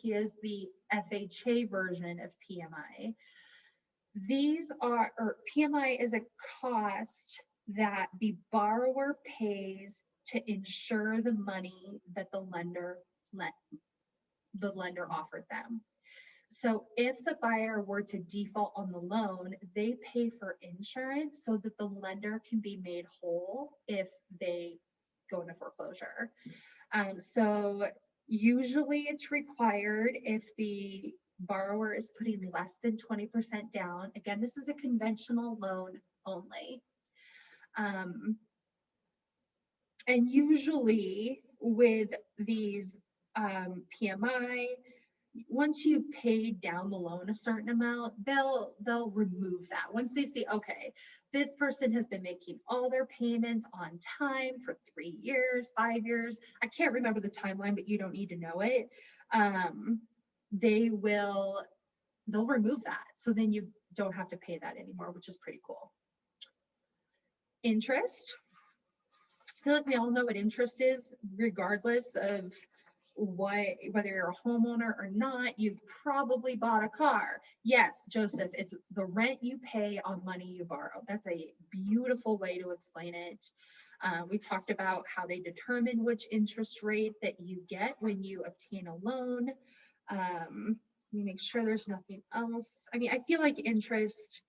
is the FHA version of PMI. PMI is a cost that the borrower pays to insure the money that the lender offered them. So if the buyer were to default on the loan, they pay for insurance so that the lender can be made whole if they go into foreclosure. So usually it's required if the borrower is putting less than 20% down. Again, this is a conventional loan only. And usually with these PMI, once you pay down the loan a certain amount, they'll remove that. Once they see, okay, this person has been making all their payments on time for 3 years, 5 years. I can't remember the timeline, but you don't need to know it. They'll remove that. So then you don't have to pay that anymore, which is pretty cool. Interest. I feel like we all know what interest is, regardless of whether you're a homeowner or not. You've probably bought a car. Yes, Joseph, it's the rent you pay on money you borrow. That's a beautiful way to explain it. We talked about how they determine which interest rate that you get when you obtain a loan. Let me make sure there's nothing else. I mean, I feel like interest,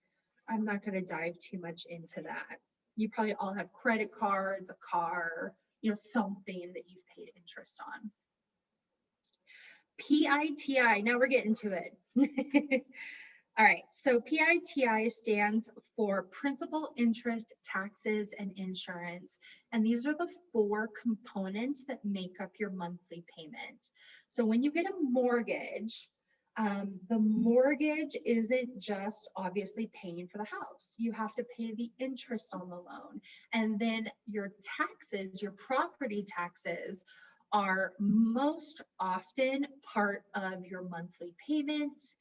I'm not going to dive too much into that. You probably all have credit cards, a car, something that you've paid interest on. PITI, now we're getting to it. All right, so PITI stands for principal, interest, taxes, and insurance. And these are the 4 components that make up your monthly payment. So when you get a mortgage, the mortgage isn't just obviously paying for the house. You have to pay the interest on the loan. And then your taxes, your property taxes, are most often part of your monthly payment.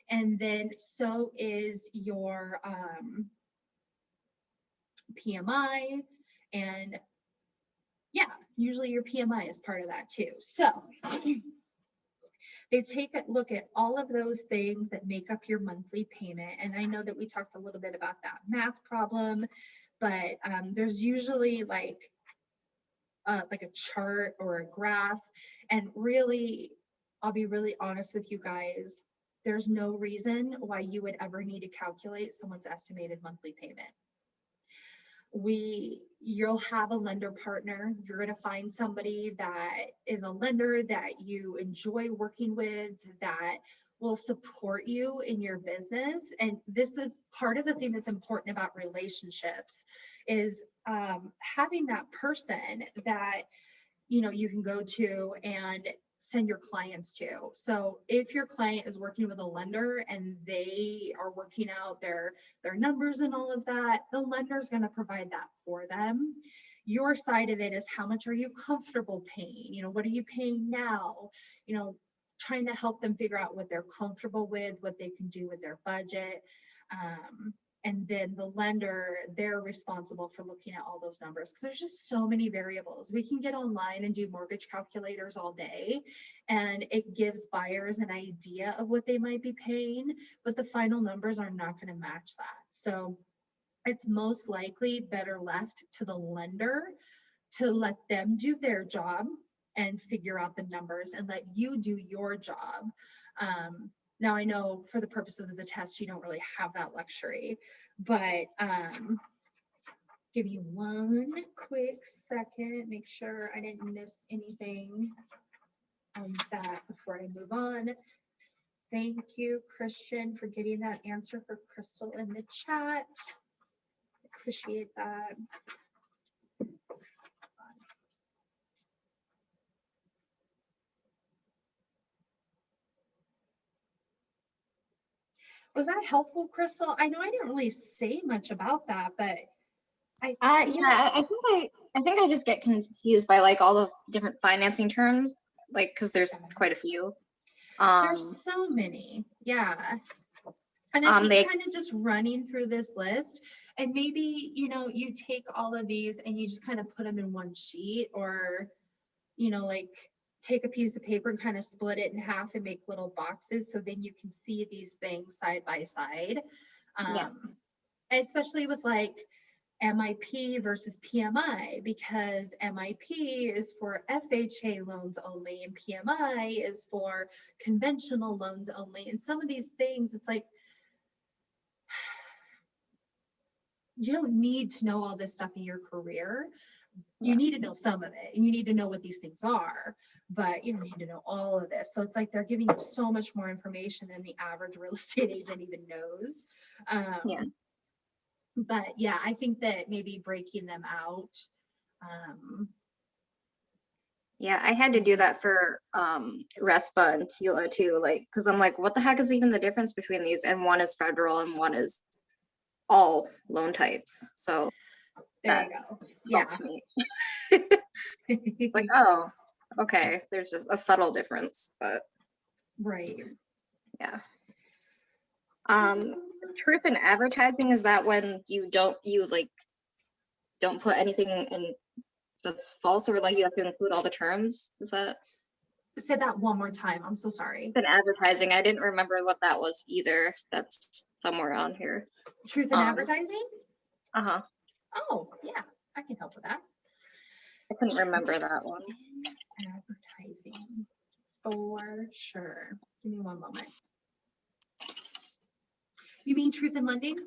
And then so is your PMI. And yeah, usually your PMI is part of that too. So they take a look at all of those things that make up your monthly payment. And I know that we talked a little bit about that math problem, but there's usually like a chart or a graph. And really, I'll be really honest with you guys, there's no reason why you would ever need to calculate someone's estimated monthly payment. You'll have a lender partner. You're going to find somebody that is a lender that you enjoy working with, that will support you in your business. And this is part of the thing that's important about relationships is having that person that, you know, you can go to and send your clients to. So if your client is working with a lender and they are working out their numbers and all of that, the lender is going to provide that for them. Your side of it is how much are you comfortable paying? You know, what are you paying now? You know, trying to help them figure out what they're comfortable with, what they can do with their budget. And then the lender, they're responsible for looking at all those numbers because there's just so many variables. We can get online and do mortgage calculators all day, and it gives buyers an idea of what they might be paying, but the final numbers are not going to match that. So it's most likely better left to the lender to let them do their job and figure out the numbers and let you do your job. Now I know for the purposes of the test, you don't really have that luxury, but give me one quick second, make sure I didn't miss anything on that before I move on. Thank you, Christian, for getting that answer for Crystal in the chat. Appreciate that. Was that helpful, Crystal? I know I didn't really say much about that, but Yeah, I think I just get confused by like all the different financing terms, like because there's quite a few. There's so many, yeah. And I think they kind of just running through this list, and maybe, you know, you take all of these and you just kind of put them in one sheet, or, you know, like take a piece of paper and kind of split it in half and make little boxes so then you can see these things side by side. Yeah. Especially with like MIP versus PMI, because MIP is for FHA loans only and PMI is for conventional loans only. And some of these things, it's like, you don't need to know all this stuff in your career. You need to know some of it, and you need to know what these things are, but you don't need to know all of this. So it's like they're giving you so much more information than the average real estate agent even knows. Yeah. But yeah, I think that maybe breaking them out. Yeah, I had to do that for RESPA and TILA too, like, because I'm like, what the heck is even the difference between these? And one is federal and one is all loan types. So there you go. Yeah. Like, oh, okay, there's just a subtle difference, but Right. yeah. Truth in advertising, is that when you don't put anything in that's false, or like you have to include all the terms? Is that? Say that one more time. I'm so sorry. In advertising, I didn't remember what that was either. That's somewhere on here. Truth in advertising? Uh-huh. Oh, yeah, I can help with that. I couldn't remember that one. Advertising, for sure. Give me one moment. You mean truth in lending?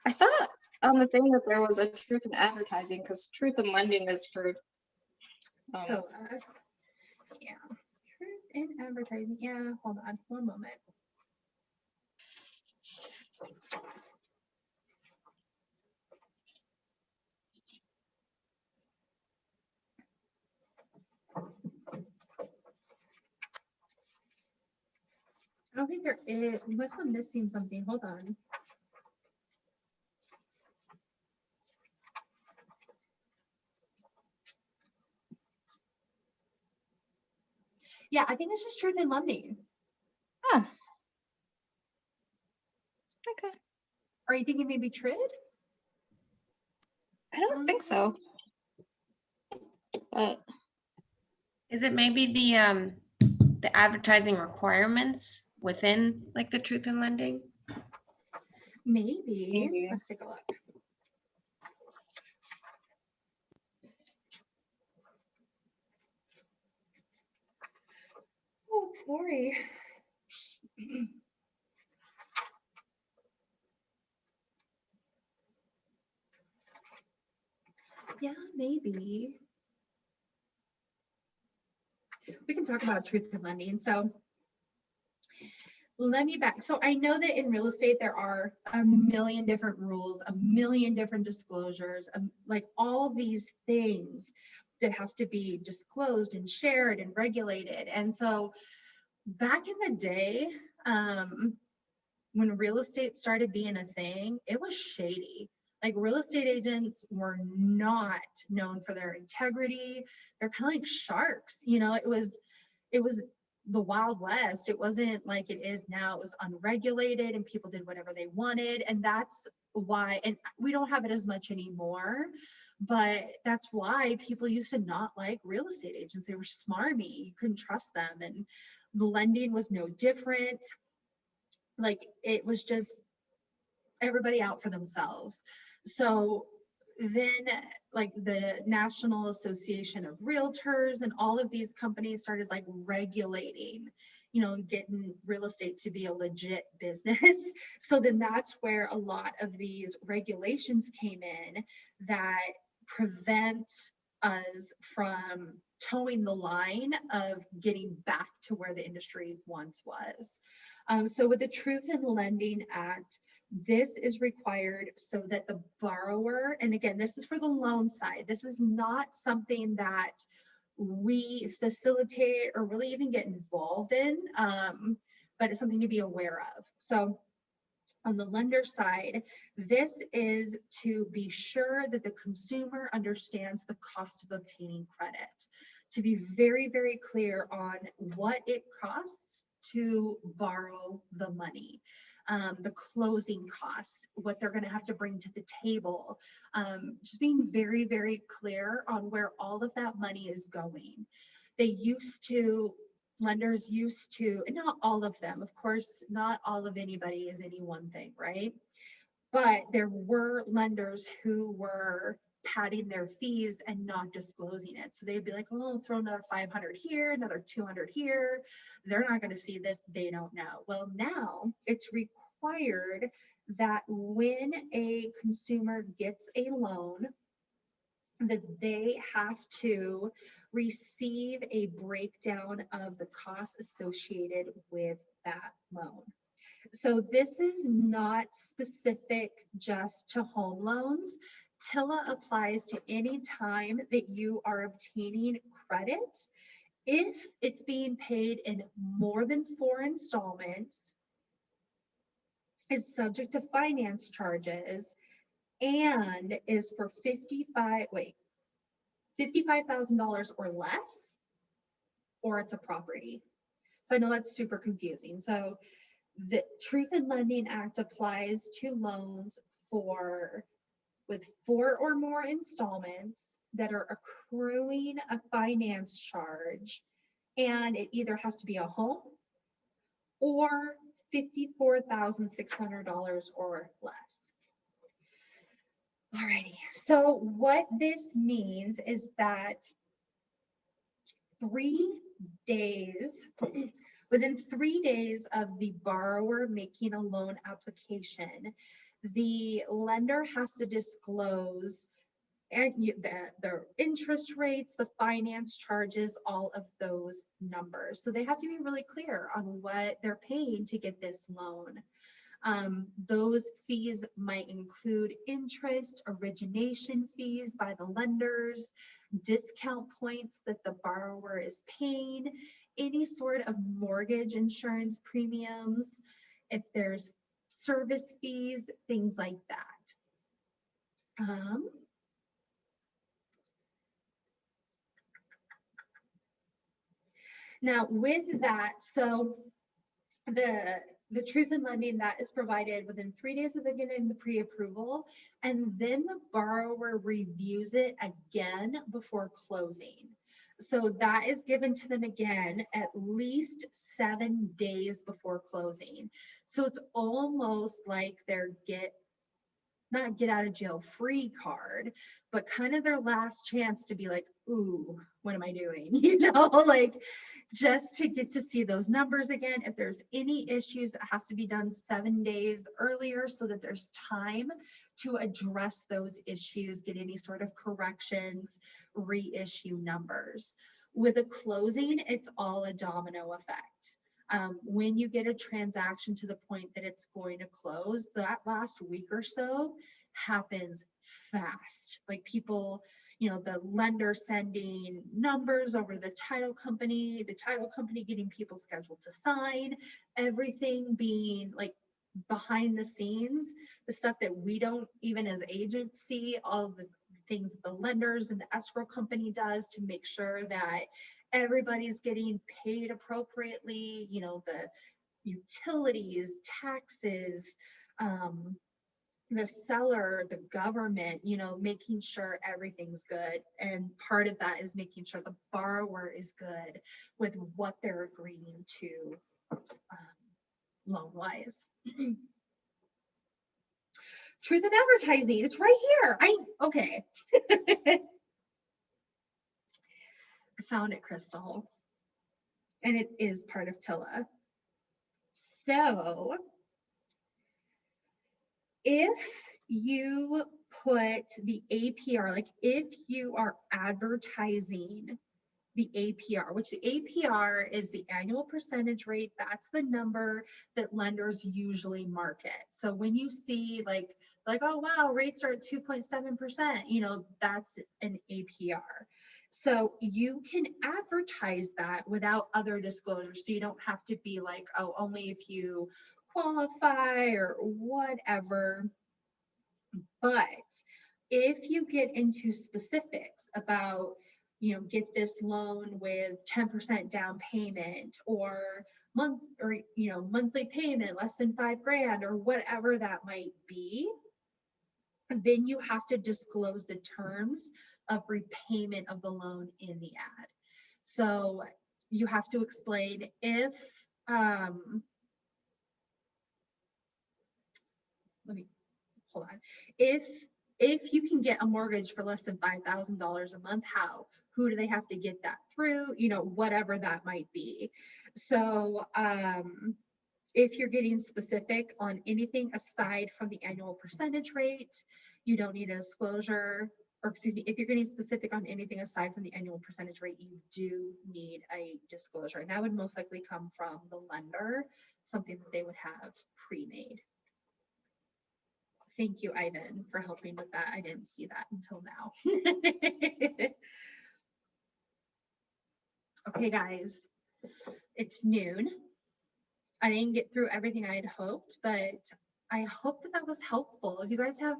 I thought on the thing that there was a truth in advertising, because truth in lending is for Yeah, truth in advertising. Yeah, hold on one moment. I don't think there is, unless I'm missing something. Hold on. Yeah, I think it's just truth in lending. Oh. Okay. Are you thinking maybe TRID? I don't think so. But is it maybe the advertising requirements within like the truth in lending? Maybe. Let's take a look. Oh, sorry. Yeah, maybe. We can talk about truth in lending. So let me back. So I know that in real estate, there are a million different rules, a million different disclosures, like all these things that have to be disclosed and shared and regulated. And so back in the day, when real estate started being a thing, it was shady. Like real estate agents were not known for their integrity. They're kind of like sharks, you know, it was the Wild West. It wasn't like it is now. It was unregulated and people did whatever they wanted. And that's why, and we don't have it as much anymore, but that's why people used to not like real estate agents. They were smarmy. You couldn't trust them. And the lending was no different. Like it was just everybody out for themselves. So then like the National Association of Realtors and all of these companies started like regulating, you know, getting real estate to be a legit business. So then that's where a lot of these regulations came in that prevent us from towing the line of getting back to where the industry once was. So with the Truth in Lending Act, this is required so that the borrower, and again, this is for the loan side, this is not something that we facilitate or really even get involved in, but it's something to be aware of. So on the lender side, this is to be sure that the consumer understands the cost of obtaining credit, to be very, very clear on what it costs to borrow the money, the closing costs, what they're going to have to bring to the table, just being very, very clear on where all of that money is going. Lenders used to, and not all of them, of course, not all of anybody is any one thing, right? But there were lenders who were padding their fees and not disclosing it. So they'd be like, oh, I'll throw another 500 here, another 200 here. They're not going to see this. They don't know. Well, now it's required that when a consumer gets a loan, that they have to receive a breakdown of the costs associated with that loan. So this is not specific just to home loans. TILA applies to any time that you are obtaining credit. If it's being paid in more than 4 installments, is subject to finance charges, and is for $55,000 or less, or it's a property. So I know that's super confusing. So the Truth in Lending Act applies to loans with 4 or more installments that are accruing a finance charge, and it either has to be a home or $54,600 or less. Alrighty, so what this means is that within 3 days of the borrower making a loan application, the lender has to disclose the interest rates, the finance charges, all of those numbers. So they have to be really clear on what they're paying to get this loan. Those fees might include interest, origination fees by the lenders, discount points that the borrower is paying, any sort of mortgage insurance premiums, if there's service fees, things like that. Now with that, so the Truth in Lending, that is provided within 3 days of getting the pre-approval, and then the borrower reviews it again before closing. So that is given to them again at least 7 days before closing. So it's almost like their not get out of jail free card, but kind of their last chance to be like, ooh, what am I doing? You know, like just to get to see those numbers again. If there's any issues, it has to be done 7 days earlier so that there's time to address those issues, get any sort of corrections, reissue numbers. With a closing, it's all a domino effect. When you get a transaction to the point that it's going to close, that last week or so happens fast. Like people, the lender sending numbers over the title company getting people scheduled to sign, everything being like behind the scenes, the stuff that we don't even as agents see, all the things that the lenders and the escrow company does to make sure that everybody's getting paid appropriately, the utilities, taxes, the seller, the government, making sure everything's good. And part of that is making sure the borrower is good with what they're agreeing to loan wise. Truth in advertising, it's right here. Okay. I found it, Crystal. And it is part of TILA. So if you put the APR, like if you are advertising the APR, which the APR is the annual percentage rate, that's the number that lenders usually market. So when you see like, oh wow, rates are at 2.7%, that's an APR. So you can advertise that without other disclosures. So you don't have to be like, oh, only if you qualify or whatever. But if you get into specifics about, get this loan with 10% down payment or monthly payment less than $5,000 or whatever that might be, then you have to disclose the terms of repayment of the loan in the ad. So you have to explain if, let me hold on. If you can get a mortgage for less than $5,000 a month, how? Who do they have to get that through? Whatever that might be. So if you're getting specific on anything aside from the annual percentage rate, you don't need a disclosure. Or excuse me, if you're getting specific on anything aside from the annual percentage rate, you do need a disclosure. And that would most likely come from the lender, something that they would have pre-made. Thank you, Ivan, for helping with that. I didn't see that until now. Okay, guys, it's noon. I didn't get through everything I had hoped, but I hope that that was helpful. If you guys have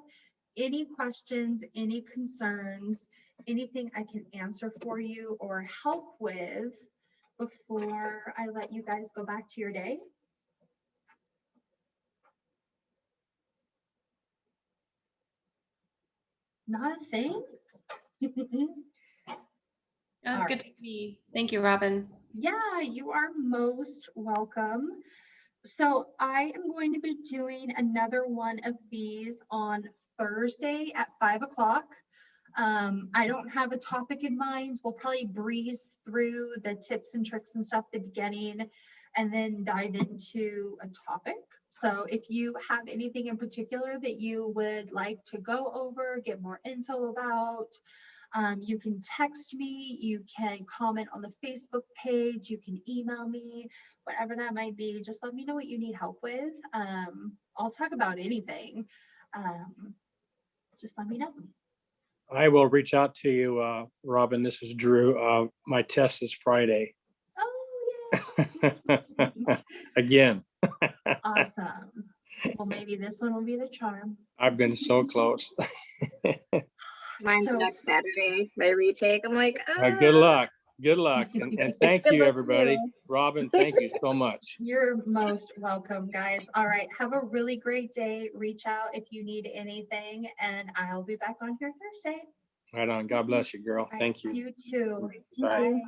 any questions, any concerns, anything I can answer for you or help with before I let you guys go back to your day. Not a thing? That was All good right. to see. Thank you, Robin. Yeah, you are most welcome. So I am going to be doing another one of these on Thursday at 5 o'clock. I don't have a topic in mind. We'll probably breeze through the tips and tricks and stuff at the beginning and then dive into a topic. So if you have anything in particular that you would like to go over, get more info about, you can text me, you can comment on the Facebook page, you can email me, whatever that might be. Just let me know what you need help with. I'll talk about anything. Just let me know. I will reach out to you, Robin. This is Drew. My test is Friday. Oh, yeah. Again. Awesome. Well, maybe this one will be the charm. I've been so close. Mine's So- next Saturday. My retake. I'm like, Good luck. Good luck. And thank Good you, luck to everybody. you. Robin, thank you so much. You're most welcome, guys. All right. Have a really great day. Reach out if you need anything, and I'll be back on here Thursday. Right on. God bless you, girl. All right, Thank you. You too. Bye. Bye.